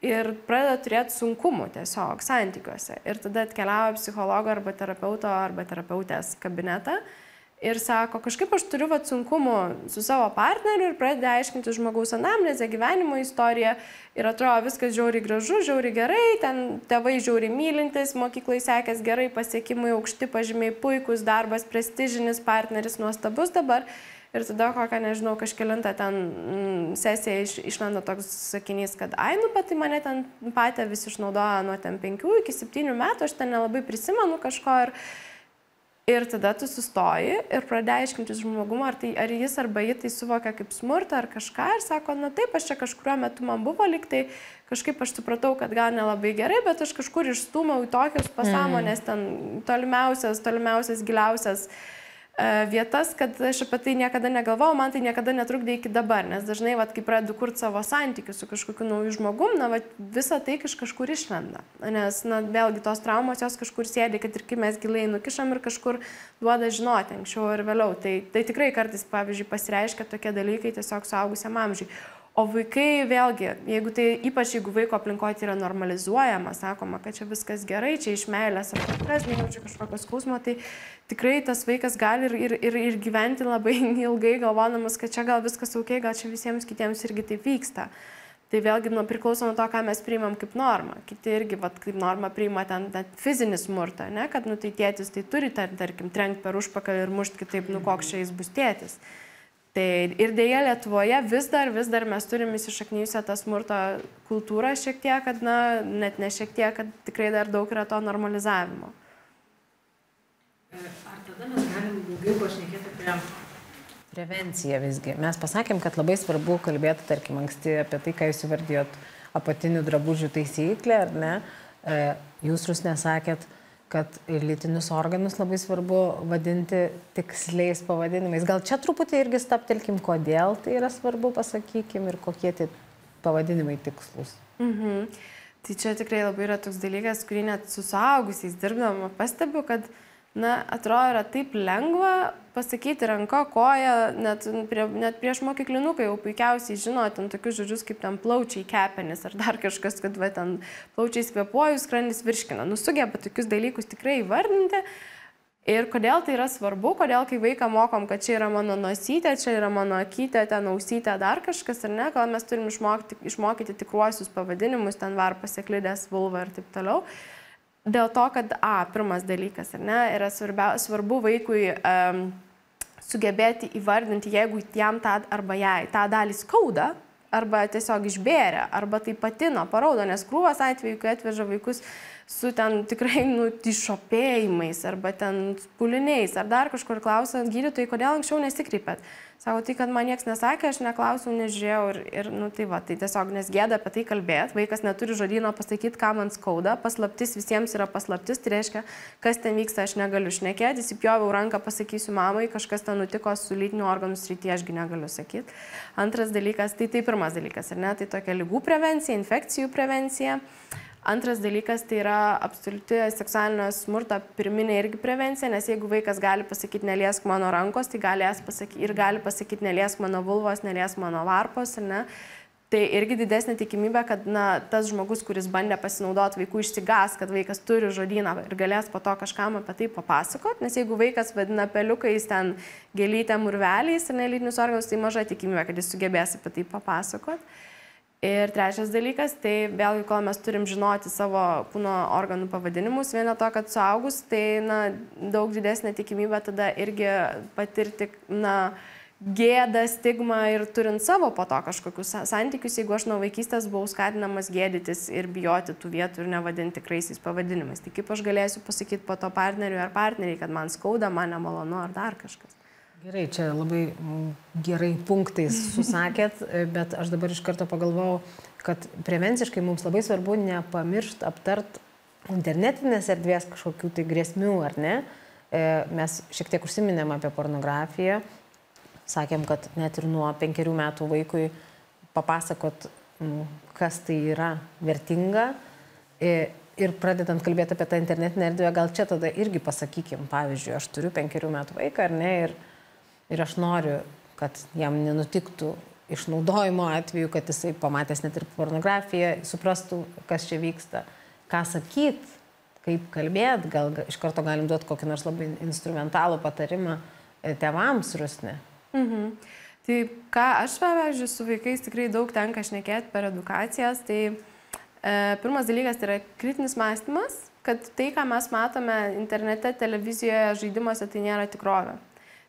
ir pradeda turėti sunkumų tiesiog santykiuose. Ir tada atkeliauja psichologo arba terapeuto arba terapeutės kabinetą ir sako, kažkaip aš turiu sunkumų su savo partneriu ir pradeda aiškinti žmogaus anamnezę, gyvenimo istoriją ir atrodo viskas žiauriai gražu, žiauriai gerai, ten tėvai žiauriai mylintis, mokyklai sekės gerai, pasiekimai aukšti, pažymiai puikus, darbas prestižinis, partneris nuostabus dabar. Ir tada kokią, nežinau, kažkelintą ten sesiją išlenda toks sakinys, kad ai, nu, bet tai mane ten patė vis išnaudoja nuo ten 5 iki 7 metų, aš ten nelabai prisimenu kažko ir tada tu sustoji ir pradėjai aiškintis žmogum, ar jis arba ji tai suvokia kaip smurtą ar kažką ir sako, na taip, aš čia kažkuriuo metu man buvo lyg tai, kažkaip aš supratau, kad gal nelabai gerai, bet aš kažkur išstūmiau į tokius pasąmonės ten tolimiausias, giliausias vietas, kad aš apie tai niekada negalvojau, man tai niekada netrukdė iki dabar, nes dažnai, kai pradedu kurti savo santykius su kažkokiu nauju žmogum, visa tai iš kažkur išlenda, nes, vėlgi tos traumos jos kažkur sėdi, kad ir kai mes giliai nukišam ir kažkur duoda žinoti anksčiau ir vėliau, tai tikrai kartais, pavyzdžiui, pasireiškia tokie dalykai tiesiog suaugusiam amžiui. O vaikai, vėlgi, ypač jeigu vaiko aplinkoje tai yra normalizuojama, sakoma, kad čia viskas gerai, čia iš meilės ar kažkas, nejaučia kažkokio skausmo, tai tikrai tas vaikas gali ir gyventi labai ilgai, galvodamas, kad čia gal viskas ok, gal čia visiems kitiems irgi taip vyksta. Tai vėlgi priklauso nuo to, ką mes priimam kaip normą. Kiti irgi kaip normą priima ten fizinį smurtą, ne? Kad tai tėtis tai turi, tarkim, trenkti per užpakalį ir mušti kitaip, koks čia jis bus tėtis. Tai ir dėja Lietuvoje vis dar mes turim įsišaknyjusią tą smurto kultūrą šiek tiek, kad, net ne šiek tiek, kad tikrai dar daug yra to normalizavimo.
Ar tada mes galim daugiau pašnekėti apie prevenciją visgi? Mes pasakėm, kad labai svarbu kalbėti, tarkim, anksti apie tai, ką jūs įvardėjot, apatinių drabužių taisyklę, ar ne? Jūs, Rusne, sakėt, kad ir lytinius organus labai svarbu vadinti tiksliais pavadinimais. Gal čia truputį irgi staptelkim, kodėl tai yra svarbu, pasakykim, ir kokie tie pavadinimai tikslus.
Tai čia tikrai labai yra toks dalykas, kurį net su suaugusiais dirbdama pastebiu, kad atrodo, yra taip lengva pasakyti ranka, koja, net prieš mokyklinuką jau puikiausiai žino ten tokius žodžius kaip ten plaučiai, kepenis ar dar kažkas, kad va, ten plaučiais kvėpuoju, skrandis virškina. Sugeba tokius dalykus tikrai įvardinti. Ir kodėl tai yra svarbu, kodėl kai vaiką mokom, kad čia yra mano nosytė, čia yra mano akytė, ten ausytė, dar kažkas, ar ne, kad mes turim išmokyti tikruosius pavadinimus, ten varpas, eklidės, vulva ir taip toliau. Dėl to, kad, pirmas dalykas, ar ne, yra svarbu vaikui sugebėti įvardinti, jeigu jam tą arba jai tą dalį skauda, arba tiesiog išbėrė, arba tai patino, paraudo, nes krūvas atveju, kai atveža vaikus su ten tikrai išopėjimais, arba ten puliniais, ar dar kažkur klausia gydytojai, kodėl anksčiau nesikreipėt. Sako, tai kad man nieks nesakė, aš neklausiau, nežiūrėjau ir tai va, tai tiesiog nes gėda apie tai kalbėti, vaikas neturi žodyno pasakyti, ką man skauda, paslaptis visiems yra paslaptis, tai reiškia, kas ten vyksta, aš negaliu šnekėti, įsipjoviau ranką, pasakysiu mamai, kažkas ten nutiko su lytinių organų srityje, ašgi negaliu sakyti. Antras dalykas, tai pirmas dalykas, ar ne, tai tokia ligų prevencija, infekcijų prevencija. Antras dalykas tai yra absoliuti seksualinio smurto pirminė irgi prevencija, nes jeigu vaikas gali pasakyti neliesk mano rankos, tai gali pasakyti neliesk mano vulvos, neliesk mano varpos, ar ne? Tai irgi didesnė tikimybė, kad tas žmogus, kuris bandė pasinaudoti vaikų, išsigas, kad vaikas turi žodyną ir galės po to kažkam apie tai papasakot, nes jeigu vaikas vadina peliukais ten gėlytėm urveliais ir nelytinius organus, tai maža tikimybė, kad jis sugebės apie tai papasakot. Ir trečias dalykas, tai vėlgi, kol mes turim žinoti savo kūno organų pavadinimus, viena to, kad suaugus, tai daug didesnė tikimybė tada irgi patirti gėdą, stigmą ir turint savo po to kažkokius santykius, jeigu aš nuo vaikystės buvau skatinamas gėdytis ir bijoti tų vietų ir nevadinti tikraisiais pavadinimais. Tai kaip aš galėsiu pasakyti po to partneriui ar partneriai, kad man skauda, man nemalonu ar dar kažkas.
Gerai, čia labai gerai punktais susakėt, bet aš dabar iš karto pagalvojau, kad prevenciškai mums labai svarbu nepamiršti aptart internetinės erdvės kažkokių tai grėsmių, ar ne? Mes šiek tiek užsiminėm apie pornografiją, sakėm, kad net ir nuo 5 metų vaikui papasakot, kas tai yra vertinga. Ir pradedant kalbėti apie tą internetinę erdvę, gal čia tada irgi pasakykim, pavyzdžiui, aš turiu 5 metų vaiką, ar ne, ir aš noriu, kad jam nenutiktų išnaudojimo atveju, kad jisai pamatęs net ir pornografiją, suprastų, kas čia vyksta, ką sakyt, kaip kalbėt, gal iš karto galim duoti kokį nors labai instrumentalų patarimą tėvams, Rusne.
Tai ką aš, pavyzdžiui, su vaikais tikrai daug tenka šnekėti per edukacijas, tai pirmas dalykas tai yra kritinis mąstymas, kad tai, ką mes matome internete, televizijoje, žaidimuose, tai nėra tikrovė.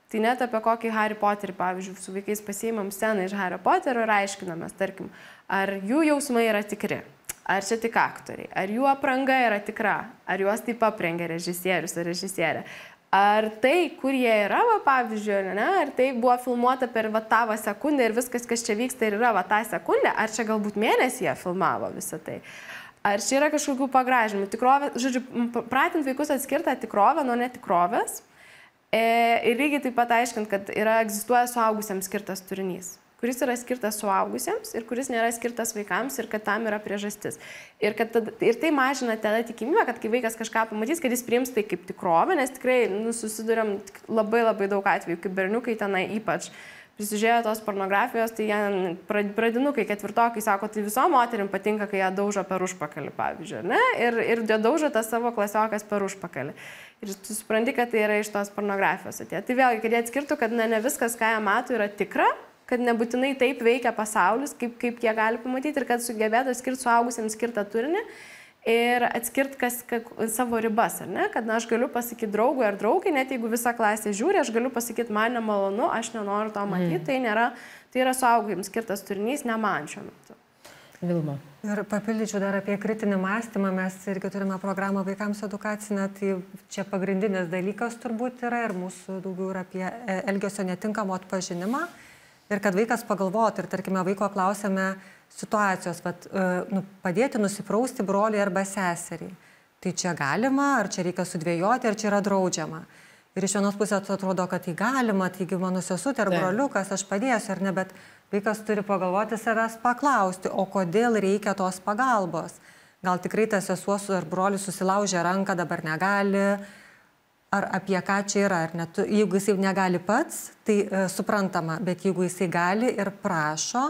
Tai net apie kokį Harry Potterį, pavyzdžiui, su vaikais pasiimam sceną iš Harry Potterio ir aiškinamės, tarkim, ar jų jausmai yra tikri, ar čia tik aktoriai, ar jų apranga yra tikra, ar juos taip aprengia režisierius ar režisierė. Ar tai, kur jie yra, pavyzdžiui, ne, ar tai buvo filmuota per tą sekundę ir viskas, kas čia vyksta ir yra tą sekundę, ar čia galbūt mėnesį jie filmavo visą tai. Ar čia yra kažkokių pagražinimų. Tikrovė, žodžiu, pratint vaikus atskirtą tikrovę nuo netikrovės ir lygiai taip pat aiškint, kad egzistuoja suaugusiems skirtas turinys, kuris yra skirtas suaugusiems ir kuris nėra skirtas vaikams ir kad tam yra priežastis. Ir tai mažina tada tikimybę, kad kai vaikas kažką pamatys, kad jis priims tai kaip tikrovę, nes tikrai susiduriam labai daug atvejų, kaip berniukai tenai ypač prisižiūrėjo tos pornografijos, tai jie pradinukai, ketvirtokai sako, tai visom moterim patinka, kai jie daužo per užpakalį, pavyzdžiui, ne? Ir jie daužo tą savo klasiokas per užpakalį. Ir tu supranti, kad tai yra iš tos pornografijos atėjo. Tai vėlgi, kad jie atskirtų, kad ne viskas, ką jie mato, yra tikra, kad nebūtinai taip veikia pasaulis, kaip jie gali pamatyti ir kad sugebėtų skirti suaugusiems skirtą turinį ir atskirti savo ribas, ar ne? Kad aš galiu pasakyti draugui ar draugai, net jeigu visa klasė žiūri, aš galiu pasakyti, man nemalonu, aš nenoriu to matyti, tai yra suaugusiems skirtas turinys, ne man šiuo metu.
Vilma.
Ir papildyčiau dar apie kritinį mąstymą, mes irgi turime programą vaikams edukacinę, tai čia pagrindinis dalykas turbūt yra ir mūsų daugiau yra apie elgesio netinkamo atpažinimą. Ir kad vaikas pagalvotų, ir tarkime vaiko klausėme situacijos, padėti nusiprausti broliui arba seseriai. Tai čia galima, ar čia reikia sudvėjoti, ar čia yra draudžiama. Ir iš vienos pusės atrodo, kad tai galima, taigi mano sesutė ar broliukas, aš padėsiu ar ne, bet vaikas turi pagalvoti savęs paklausti, o kodėl reikia tos pagalbos. Gal tikrai tas sesuo ar brolis susilaužė ranką, dabar negali. ar apie ką čia yra, ar net. Jeigu jisai negali pats, tai suprantama, bet jeigu jisai gali ir prašo,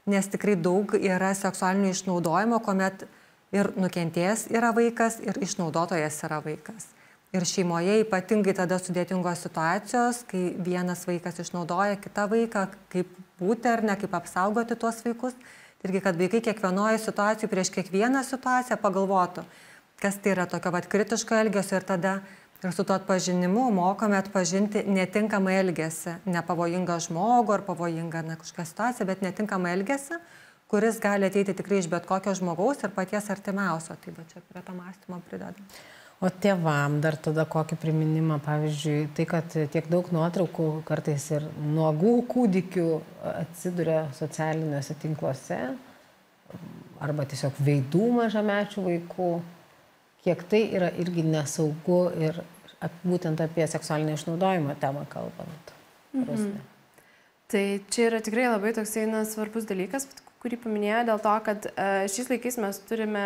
nes tikrai daug yra seksualinio išnaudojimo, kuomet ir nukentėjęs yra vaikas, ir išnaudotojas yra vaikas. Ir šeimoje ypatingai tada sudėtingos situacijos, kai vienas vaikas išnaudoja kitą vaiką, kaip būti ar ne, kaip apsaugoti tuos vaikus. Irgi, kad vaikai kiekvienoje situacijoje prieš kiekvieną situaciją pagalvotų, kas tai yra tokio kritiško elgesio ir tada ir su tuo atpažinimu mokome atpažinti netinkamą elgesį, nepavojingą žmogų ar pavojingą kažkokią situaciją, bet netinkamą elgesį, kuris gali ateiti tikrai iš bet kokio žmogaus ir paties artimiausio. Tai va čia prie to mąstymo prideda.
O tėvam dar tada kokį priminimą, pavyzdžiui, tai, kad tiek daug nuotraukų, kartais ir nuogų kūdikių atsiduria socialiniuose tinkluose, arba tiesiog veidų mažamečių vaikų, kiek tai yra irgi nesaugu ir būtent apie seksualinį išnaudojimą temą kalbant.
Tai čia yra tikrai labai toksai svarbus dalykas, kurį paminėjo dėl to, kad šiais laikais mes turime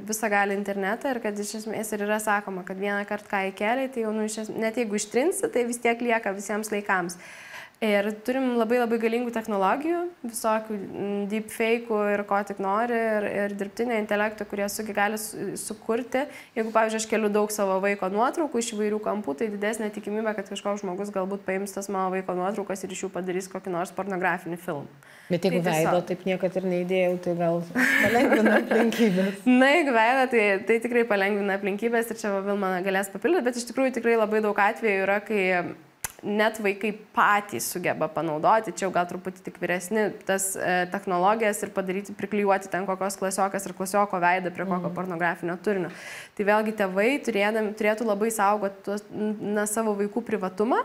visą galį internetą ir kad iš esmės ir yra sakoma, kad vieną kartą ką įkeliai, tai jau net jeigu ištrinsi, tai vis tiek lieka visiems laikams. Ir turim labai labai galingų technologijų, visokių deepfake'ų ir ko tik nori, ir dirbtinio intelekto, kurie gali sukurti. Jeigu, pavyzdžiui, aš keliu daug savo vaiko nuotraukų iš įvairių kampų, tai didesnė tikimybė, kad kažkoks žmogus galbūt paims tas mano vaiko nuotraukas ir iš jų padarys kokį nors pornografinį filmą.
Bet jeigu veido taip niekad ir neįdėjau, tai gal palengvina aplinkybės.
Na, jeigu veido, tai tikrai palengvina aplinkybės ir čia Vilma galės papildyti, bet iš tikrųjų tikrai labai daug atvejų yra, kai net vaikai patys sugeba panaudoti, čia jau gal truputį tik vyresni, tas technologijas ir padaryti, priklijuoti ten kokios klasiokas ir klasioko veidą prie kokio pornografinio turinio. Tai vėlgi tėvai turėtų labai saugoti savo vaikų privatumą.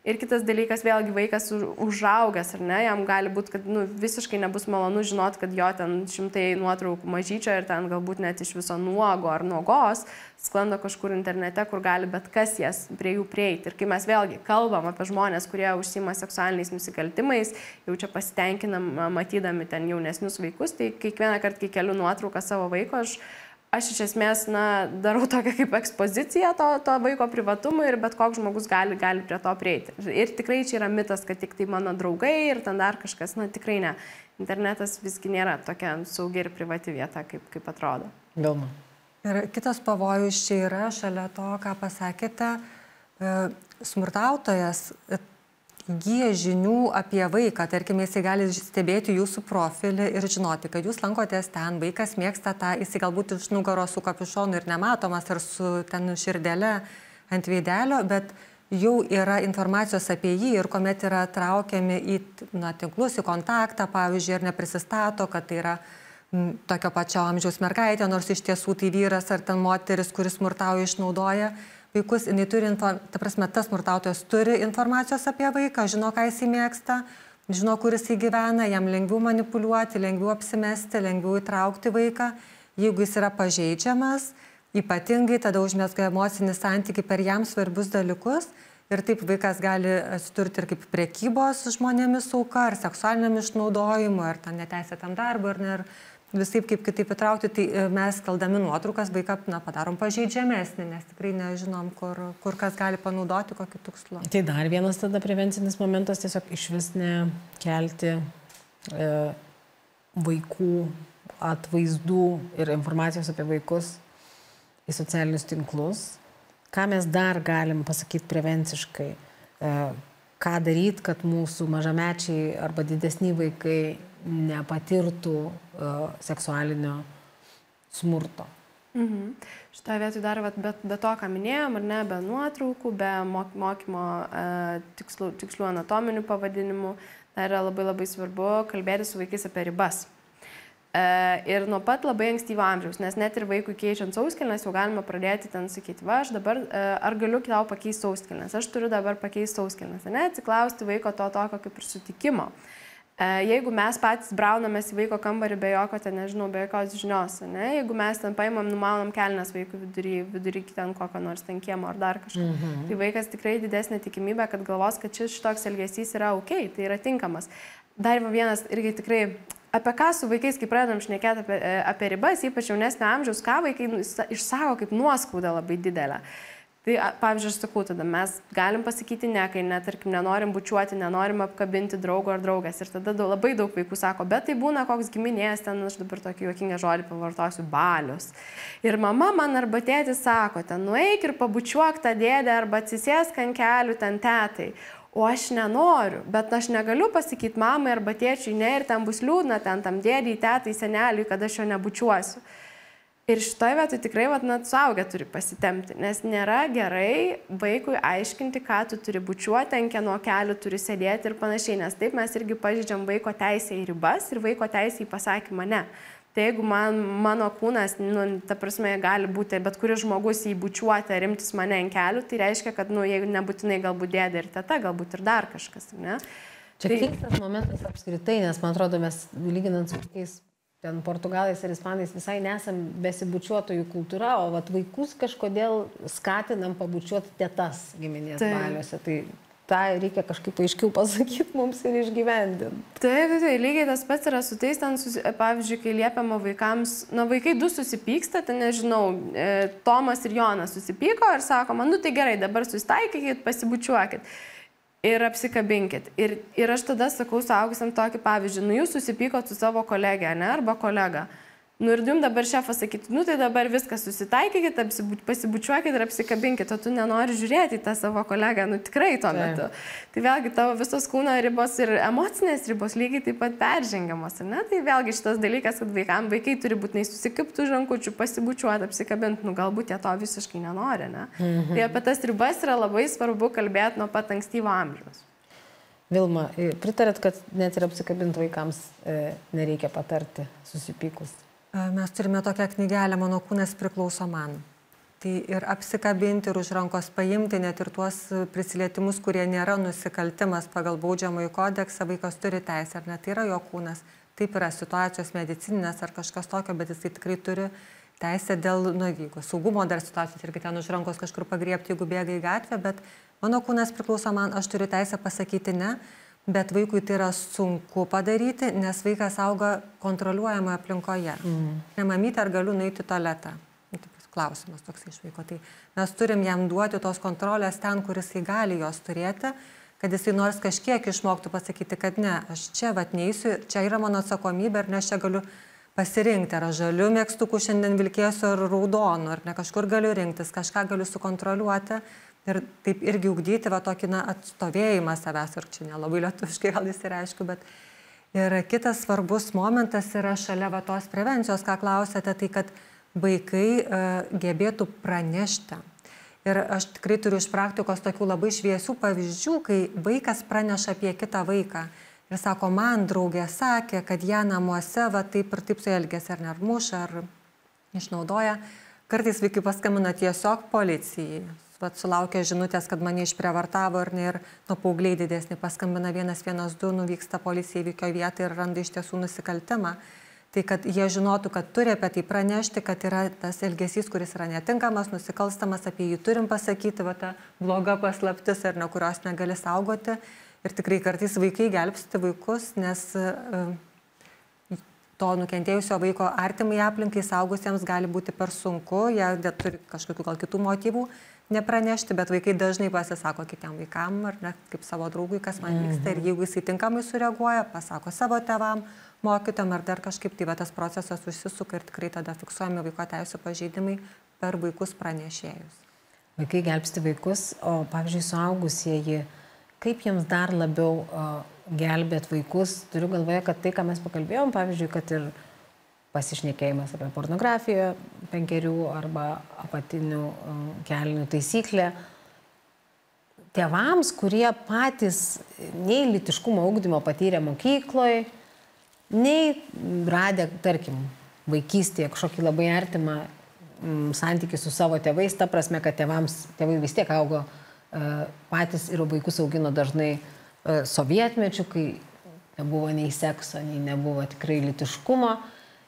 Ir kitas dalykas, vėlgi vaikas užaugęs, ar ne, jam gali būti, kad visiškai nebus malonu žinot, kad jo ten 100 nuotraukų mažyčio ir ten galbūt net iš viso nuogo ar nuogos sklando kažkur internete, kur gali bet kas jas prie jų prieiti. Ir kai mes vėlgi kalbam apie žmonės, kurie užsiima seksualiniais nusikaltimais, jau čia pasitenkinam matydami ten jaunesnius vaikus, tai kiekvieną kartą, kai keliu nuotrauką savo vaiko, aš iš esmės darau tokią kaip ekspoziciją to vaiko privatumui ir bet koks žmogus gali prie to prieiti. Ir tikrai čia yra mitas, kad tik tai mano draugai ir ten dar kažkas, tikrai ne. Internetas visgi nėra tokia saugi ir privati vieta, kaip atrodo.
Vilma.
Ir kitas pavojus čia yra, šalia to, ką pasakėte, smurtautojas įgyja žinių apie vaiką, tarkim, jisai gali stebėti jūsų profilį ir žinoti, kad jūs lankotės ten, vaikas mėgsta tą, jisai galbūt iš nugaros su kapišonu ir nematomas, ar su ten širdelė ant veidelio, bet jau yra informacijos apie jį ir kuomet yra traukiami į tinklus, į kontaktą, pavyzdžiui, ir neprisistato, kad tai yra tokio pačio amžiaus mergaitė, nors iš tiesų tai vyras ar ten moteris, kuris smurtauja, išnaudoja vaikus, jinai turi, ta prasme, tas smurtautojas turi informacijos apie vaiką, žino, ką jisai mėgsta, žino, kur jisai gyvena, jam lengviau manipuliuoti, lengviau apsimesti, lengviau įtraukti vaiką. Jeigu jis yra pažeidžiamas, ypatingai tada užmezga emocinį santykį per jam svarbius dalykus ir taip vaikas gali atsidurti ir kaip prekybos žmonėmis auka, ar seksualiniam išnaudojimu, ar ten neteisėtam darbui, ar visaip kaip kitaip įtraukti, tai mes keldami nuotraukas vaiką padarom pažeidžiamesnį, nes tikrai nežinom, kur kas gali panaudoti, kokiu tikslu.
Tai dar vienas tada prevencinis momentas, tiesiog išvis nekelti vaikų atvaizdų ir informacijos apie vaikus į socialinius tinklus. Ką mes dar galim pasakyti prevenciškai? Ką daryti, kad mūsų mažamečiai arba didesni vaikai nepatirtų seksualinio smurto.
Šitoje vietoje dar, be to, ką minėjom, ar ne, be nuotraukų, be mokymo tikslių anatominių pavadinimų, dar yra labai labai svarbu kalbėti su vaikais apie ribas. Ir nuo pat labai ankstyvo amžiaus, nes net ir vaikui keičiant sauskelnes jau galima pradėti ten sakyti, aš dabar, ar galiu tau pakeisti sauskelnes, aš turiu dabar pakeisti sauskelnes, ne, atsiklausti vaiko to tokio kaip ir sutikimo. Jeigu mes patys braunamės į vaiko kambarį be jokio, ten nežinau, be jokios žinios, ne, jeigu mes ten paimam, numaunam kelnes vaikui vidury ten kokio nors ten kiemo ar dar kažką, tai vaikas tikrai didesnė tikimybė, kad galvos, kad šitoks elgesys yra okay, tai yra tinkamas. Dar vienas irgi tikrai, apie ką su vaikais, kai pradedam šnekėti apie ribas, ypač jaunesnio amžiaus, ką vaikai išsako kaip nuoskaudą labai didelę. Tai, pavyzdžiui, aš sakau, tada mes galim pasakyti ne, kai tarkim, nenorim bučiuoti, nenorim apkabinti draugo ar draugės. Ir tada labai daug vaikų sako, bet tai būna koks giminės, ten aš dabar tokį juokingą žodį pavartosiu, balius. Ir mama man arba tėtis sako, ten nueik ir pabučiuok tą dėdę arba atsisėsk ant kelių ten tetai. O aš nenoriu, bet aš negaliu pasakyti mamai arba tėčiui ne ir ten bus liūdna, ten tam dėdį, tetai, seneliui, kad aš jo nebučiuosiu. Ir šitoje vietoje tikrai, suaugę turi pasitemti, nes nėra gerai vaikui aiškinti, ką tu turi bučiuoti, ant kieno kelių turi sėdėti ir panašiai, nes taip mes irgi pažeidžiam vaiko teisę į ribas ir vaiko teisę į pasakymą ne. Tai jeigu mano kūnas, ta prasme, gali būti bet kuris žmogus jį bučiuoti ar imtis mane ant kelių, tai reiškia, kad, jeigu nebūtinai galbūt dėdė ir teta, galbūt ir dar kažkas, ne?
Čia keistas momentas apskritai, nes man atrodo, mes lyginant su tokiais ten portugalais ir ispanais visai nesam besibučiuotojų kultūra, o vaikus kažkodėl skatinam pabučiuoti tetas giminės baliuose. Tai tą reikia kažkaip aiškiau pasakyti mums ir išgyvendinti.
Taip, lygiai tas pats yra su tais, pavyzdžiui, kai liepiama vaikams, vaikai du susipyksta, ten nežinau, Tomas ir Jonas susipyko ir sako, man, tai gerai, dabar susitaikykit, pasibučiuokit. Ir apsikabinkit. Ir aš tada sakau suaugusiam tokį pavyzdžių, jūs susipykot su savo kolegė, ne, arba kolega. Ir jums dabar šefas sakyti, tai dabar viską susitaikykit, pasibučiuokit ir apsikabinkit, o tu nenori žiūrėti į tą savo kolegą, tikrai tuo metu. Tai vėlgi tavo visos kūno ribos ir emocinės ribos lygiai taip pat peržengiamos, ne? Tai vėlgi šitas dalykas, kad vaikai turi būtinai susikipti už rankučių, pasibučiuoti, apsikabinti, galbūt jie to visiškai nenori, ne? Tai apie tas ribas yra labai svarbu kalbėti nuo pat ankstyvo amžiaus.
Vilma, pritarėt, kad net ir apsikabinti vaikams nereikia patarti susipykus?
Mes turime tokią knygelę, mano kūnas priklauso man. Tai ir apsikabinti, ir už rankos paimti, net ir tuos prisilietimus, kurie nėra nusikaltimas pagal baudžiamąjį kodeksą, vaikas turi teisę, ar ne, tai yra jo kūnas. Taip yra situacijos medicininės ar kažkas tokio, bet jisai tikrai turi teisę dėl, jeigu saugumo dar situacijos, irgi ten už rankos kažkur pagriebti, jeigu bėga į gatvę, bet mano kūnas priklauso man, aš turiu teisę pasakyti ne. Bet vaikui tai yra sunku padaryti, nes vaikas auga kontroliuojamoje aplinkoje. Mamytė, ar galiu nueiti į tualetą? Klausimas toks iš vaiko. Tai mes turim jam duoti tos kontrolės ten, kur jisai gali jos turėti, kad jisai nors kažkiek išmoktų pasakyti, kad ne, aš čia neisiu, čia yra mano atsakomybė ir nes čia galiu pasirinkti, ar aš žaliu mėgstukų šiandien vilkėsiu ar raudonu, ar ne kažkur galiu rinktis, kažką galiu sukontroliuoti. Ir taip irgi ugdyti tokį atstovėjimą savęs, ir čia nelabai lietuviškai gal jis yra aišku, bet ir kitas svarbus momentas yra šalia tos prevencijos, ką klausėte, tai kad vaikai gebėtų pranešti. Ir aš tikrai turiu iš praktikos tokių labai šviesių pavyzdžių, kai vaikas praneša apie kitą vaiką ir sako, man draugė sakė, kad ją namuose taip ir taip su elgėsi, ar muša, ar išnaudoja. Kartais vaikai paskambina tiesiog policijai. Sulaukia žinutės, kad mane išprievartavo ir paaugliai didesnį paskambina 112, nuvyksta policija įvykio vietą ir randa iš tiesų nusikaltimą. Tai kad jie žinotų, kad turi apie tai pranešti, kad yra tas elgesys, kuris yra netinkamas, nusikalstamas, apie jį turim pasakyti, ta bloga paslaptis ar ne, kurios negali saugoti. Ir tikrai kartais vaikai gelbsti vaikus, nes to nukentėjusio vaiko artimai aplinkai saugusiems gali būti per sunku, jie turi kažkokių gal kitų motyvų nepranešti, bet vaikai dažnai pasisako kitiem vaikam, ar ne, kaip savo draugui, kas man vyksta, ir jeigu jisai tinkamai sureaguoja, pasako savo tėvam, mokytam ar dar kažkaip, tai tas procesas užsisuka ir tikrai tada fiksuojami vaiko teisų pažeidimai per vaikus pranešėjus.
Vaikai gelbsti vaikus, o pavyzdžiui, suaugusieji, kaip jiems dar labiau gelbėt vaikus? Turiu galvoje, kad tai, ką mes pakalbėjom, pavyzdžiui, kad ir pasišnekėjimas apie pornografiją 5 arba apatinių kelnių taisyklę. Tėvams, kurie patys nei lytiškumo ugdymo patyrė mokykloje, nei radę, tarkim, vaikystėje kažkokį labai artimą santykį su savo tėvais, ta prasme, kad tėvai vis tiek augo patys ir vaikus augino dažnai sovietmečių, kai nebuvo nei sekso, nei nebuvo tikrai lytiškumo.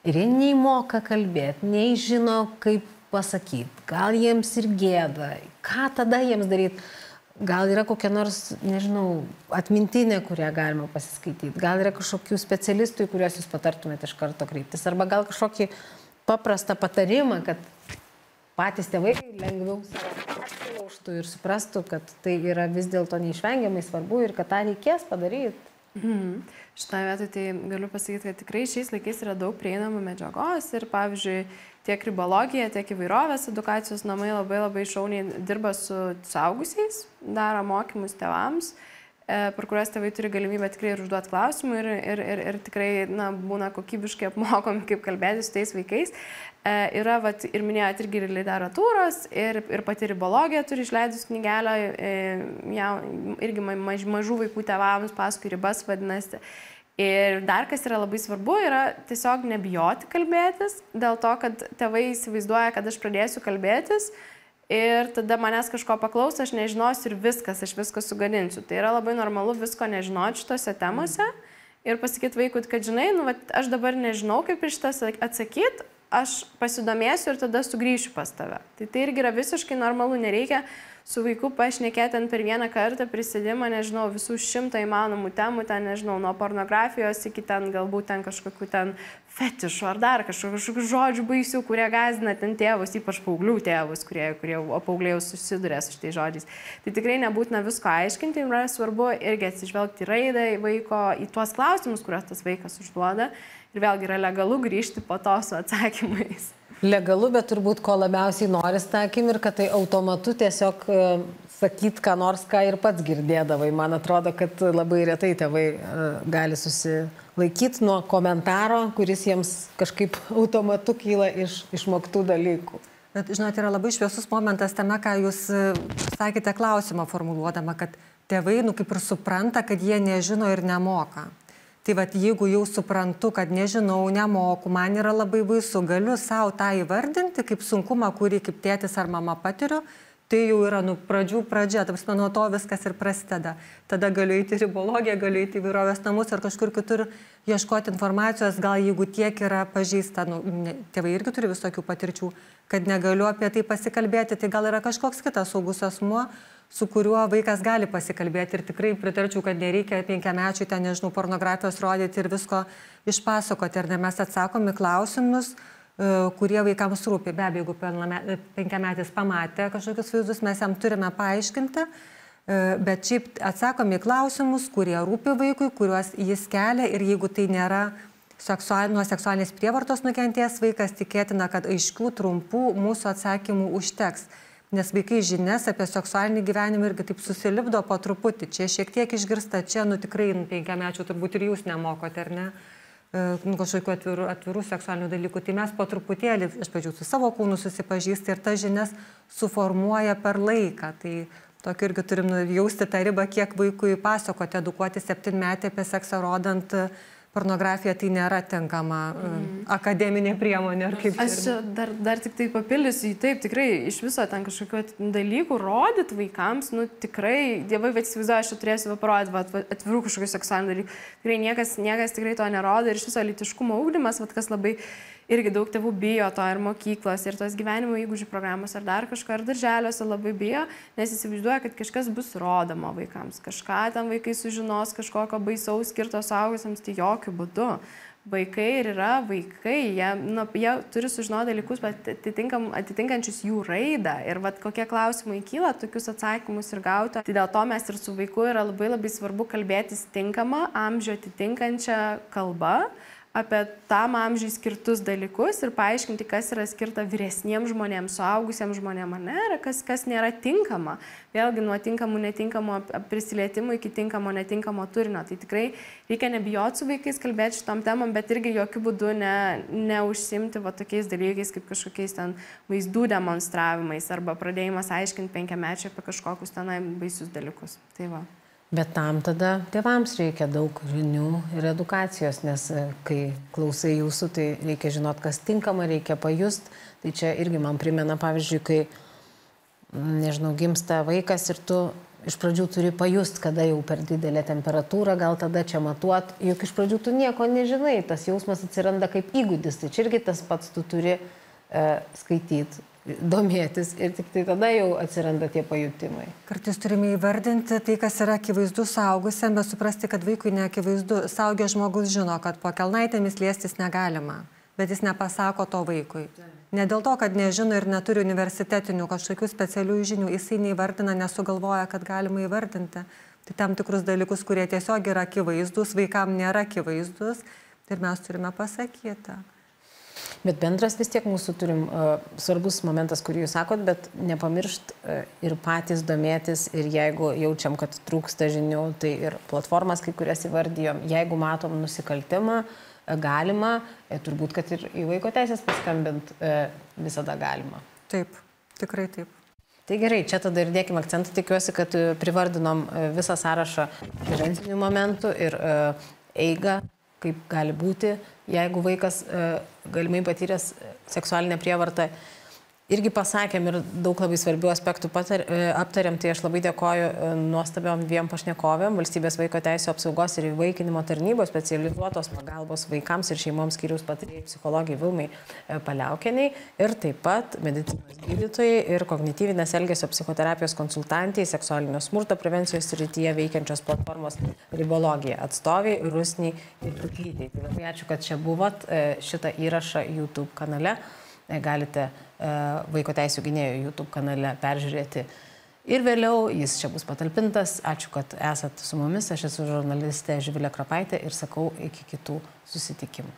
Ir jie nei moka kalbėti, nei žino, kaip pasakyti. Gal jiems ir gėda. Ką tada jiems daryti? Gal yra kokia nors, nežinau, atmintinė, kurią galima pasiskaityti. Gal yra kažkokių specialistų, į kuriuos jūs patartumėte iš karto kreiptis. Arba gal kažkokį paprastą patarimą, kad patys tėvai lengviau savo persilaužtų ir suprastų, kad tai yra vis dėlto neišvengiamai svarbu ir kad tą reikės padaryti.
Šitą vietą tai galiu pasakyti, kad tikrai šiais laikais yra daug prieinamų medžiagos ir pavyzdžiui tiek ribologija, tiek įvairovės edukacijos namai labai šauniai dirba su suaugusiais, daro mokymus tėvams, per kuriuos tėvai turi galimybę tikrai ir užduoti klausimų ir tikrai būna kokybiškai apmokomi, kaip kalbėti su tais vaikais. Yra, ir minėjot, irgi literatūros, ir pati ribologija turi išleidus knygelę, irgi mažų vaikų tėvams, paskui ribas vadinasi. Ir dar kas yra labai svarbu, yra tiesiog nebijoti kalbėtis, dėl to, kad tėvai įsivaizduoja, kad aš pradėsiu kalbėtis ir tada manęs kažko paklaus, aš nežinosiu ir viskas, aš viską sugadinsiu. Tai yra labai normalu visko nežinoti šitose temose ir pasakyti vaikui, kad žinai, aš dabar nežinau, kaip iš tas atsakyti, aš pasidomėsiu ir tada sugrįšiu pas tave. Tai irgi yra visiškai normalu, nereikia su vaiku pašnekėti ten per vieną kartą prisidimą, nežinau, visų 100 įmanomų temų, ten, nežinau, nuo pornografijos iki ten galbūt ten kažkokių ten fetišų ar dar kažkokių žodžių baisių, kurie gąsdina ten tėvus, ypač paauglių tėvus, kurie paaugliai jau susiduria su šitais žodžiais. Tai tikrai nebūtina visko aiškinti, yra svarbu irgi atsižvelgti į raidą, į vaiko, į tuos klausimus, kuriuos tas vaikas užduoda. Ir vėlgi yra legalu grįžti po to su atsakymais.
Legalu, bet turbūt ko labiausiai noris tą akimirką, tai automatu tiesiog sakyt, ką nors, ką ir pats girdėdavai. Man atrodo, kad labai retai tėvai gali susilaikyti nuo komentaro, kuris jiems kažkaip automatu kyla iš išmoktų dalykų.
Bet, žinot, yra labai šviesus momentas tame, ką jūs sakėte klausimą formuluodama, kad tėvai, kaip ir supranta, kad jie nežino ir nemoka. Tai jeigu jau suprantu, kad nežinau, nemoku, man yra labai baisu, galiu savo tą įvardinti kaip sunkumą, kurį kaip tėtis ar mama patiriu, tai jau yra pradžia, nuo to viskas ir prasideda. Tada galiu eiti į ribologiją, galiu eiti į įvairovės namus ar kažkur kitur ieškoti informacijos, gal jeigu tiek yra pažeista, tėvai irgi turi visokių patirčių, kad negaliu apie tai pasikalbėti, tai gal yra kažkoks kitas saugus asmuo, su kuriuo vaikas gali pasikalbėti ir tikrai pritarčiau, kad nereikia 5-mečiui ten, nežinau, pornografijos rodyti ir visko išpasakoti, ar ne mes atsakom į klausimus, kurie vaikams rūpi. Be abejo, jeigu 5-metis pamatė kažkokius vaizdus, mes jam turime paaiškinti, bet šiaip atsakom į klausimus, kurie rūpi vaikui, kuriuos jis kelia ir jeigu tai nėra nuo seksualinės prievartos nukentėjęs vaikas, tikėtina, kad aiškių, trumpų mūsų atsakymų užteks. Nes vaikai žinias apie seksualinį gyvenimą irgi taip susilipdo po truputį. Čia šiek tiek išgirsta, čia, tikrai 5-mečių turbūt ir jūs nemokote, ar ne, kažkokių atvirų seksualinių dalykų. Tai mes po truputėlį, iš pradžių su savo kūnu susipažįsti ir tas žinias suformuoja per laiką. Tai tokį irgi turim jausti tą ribą, kiek vaikui pasakoti, edukuoti 7-metį apie seksą rodant pornografija, tai nėra tinkama akademinė priemonė.
Aš dar tik tai papildysiu, taip, tikrai iš viso ten kažkokių dalykų rodyti vaikams, tikrai, dievai, bet įsivaizduoju, aš turėsiu parodyti atvirų kažkokių seksualinių dalykų. Tikrai niekas tikrai to nerodo ir iš viso lytiškumo ugdymas, kas labai irgi daug tėvų bijo to ir mokyklos, ir tos gyvenimo įgūdžių programos, ar dar kažko, ar darželiuose labai bijo, nes įsivaizduoja, kad kažkas bus rodoma vaikams. Kažką ten vaikai sužinos, kažkokio baisaus skirto suaugusiems, tai jokių būdų. Vaikai ir yra vaikai, jie turi sužinoti dalykus, bet atitinkančius jų raidą. Ir kokie klausimai kyla, tokius atsakymus ir gauti. Tai dėl to mes ir su vaiku yra labai svarbu kalbėtis tinkamą, amžių atitinkančią kalbą, apie tam amžiui skirtus dalykus ir paaiškinti, kas yra skirta vyresniems žmonėms, suaugusiems žmonėms, ar ne, ir kas nėra tinkama. Vėlgi nuo tinkamų, netinkamo prisilietimų iki tinkamo, netinkamo turinio. Tai tikrai reikia nebijoti su vaikais kalbėti šitom temam, bet irgi jokių būdų neužsimti tokiais dalykais, kaip kažkokiais ten vaizdų demonstravimais arba pradėjimas aiškinti 5-mečiui apie kažkokius tenai baisius dalykus. Tai va.
Bet tam tada tėvams reikia daug žinių ir edukacijos, nes kai klausai jūsų, tai reikia žinot, kas tinkama, reikia pajust. Tai čia irgi man primena, pavyzdžiui, kai, nežinau, gimsta vaikas ir tu iš pradžių turi pajust, kada jau per didelė temperatūra, gal tada čia matuot, juk iš pradžių tu nieko nežinai, tas jausmas atsiranda kaip įgūdis, tai čia irgi tas pats tu turi skaityti, domėtis ir tik tai tada jau atsiranda tie pajutimai.
Kartais turime įvardinti tai, kas yra akivaizdu suaugusiam, bet suprasti, kad vaikui neakivaizdu. Suaugęs žmogus žino, kad po kelnaitėmis liestis negalima, bet jis nepasako to vaikui. Ne dėl to, kad nežino ir neturi universitetinių kažkokių specialių žinių, jisai neįvardina, nesugalvoja, kad galima įvardinti. Tai tam tikrus dalykus, kurie tiesiog yra akivaizdus, vaikam nėra akivaizdus ir mes turime pasakyti.
Bet bendras vis tiek mūsų turim svarbus momentas, kurį jūs sakot, bet nepamiršt ir patys domėtis ir jeigu jaučiam, kad trūksta žinių, tai ir platformas kai kurias įvardijom, jeigu matom nusikaltimą, galima, turbūt, kad ir į vaiko teisės paskambint visada galima.
Taip, tikrai taip.
Tai gerai, čia tada ir dėkime akcentą, tikiuosi, kad privardinom visą sąrašą prevencinių momentų ir eigą, kaip gali būti, jeigu vaikas galimai patyręs seksualinę prievartą. Irgi pasakėm ir daug labai svarbių aspektų aptarėm, tai aš labai dėkoju nuostabiom dviem pašnekovėm, Valstybės vaiko teisių apsaugos ir įvaikinimo tarnybos specializuotos pagalbos vaikams ir šeimoms skyriaus patarėjai psichologijai Vilmai Paliaukienei ir taip pat medicinos gydytojai ir kognityvinės elgesio psichoterapijos konsultantai seksualinio smurto prevencijos srityje veikiančios platformos Ribologija atstoviai Rusniai ir Tuklytei. Tai labai ačiū, kad čia buvot. Šitą įrašą YouTube kanale galite Vaiko teisių gynėjų YouTube kanale peržiūrėti ir vėliau jis čia bus patalpintas. Ačiū, kad esat su mumis. Aš esu žurnalistė Živilė Krapaitė ir sakau iki kitų susitikimų.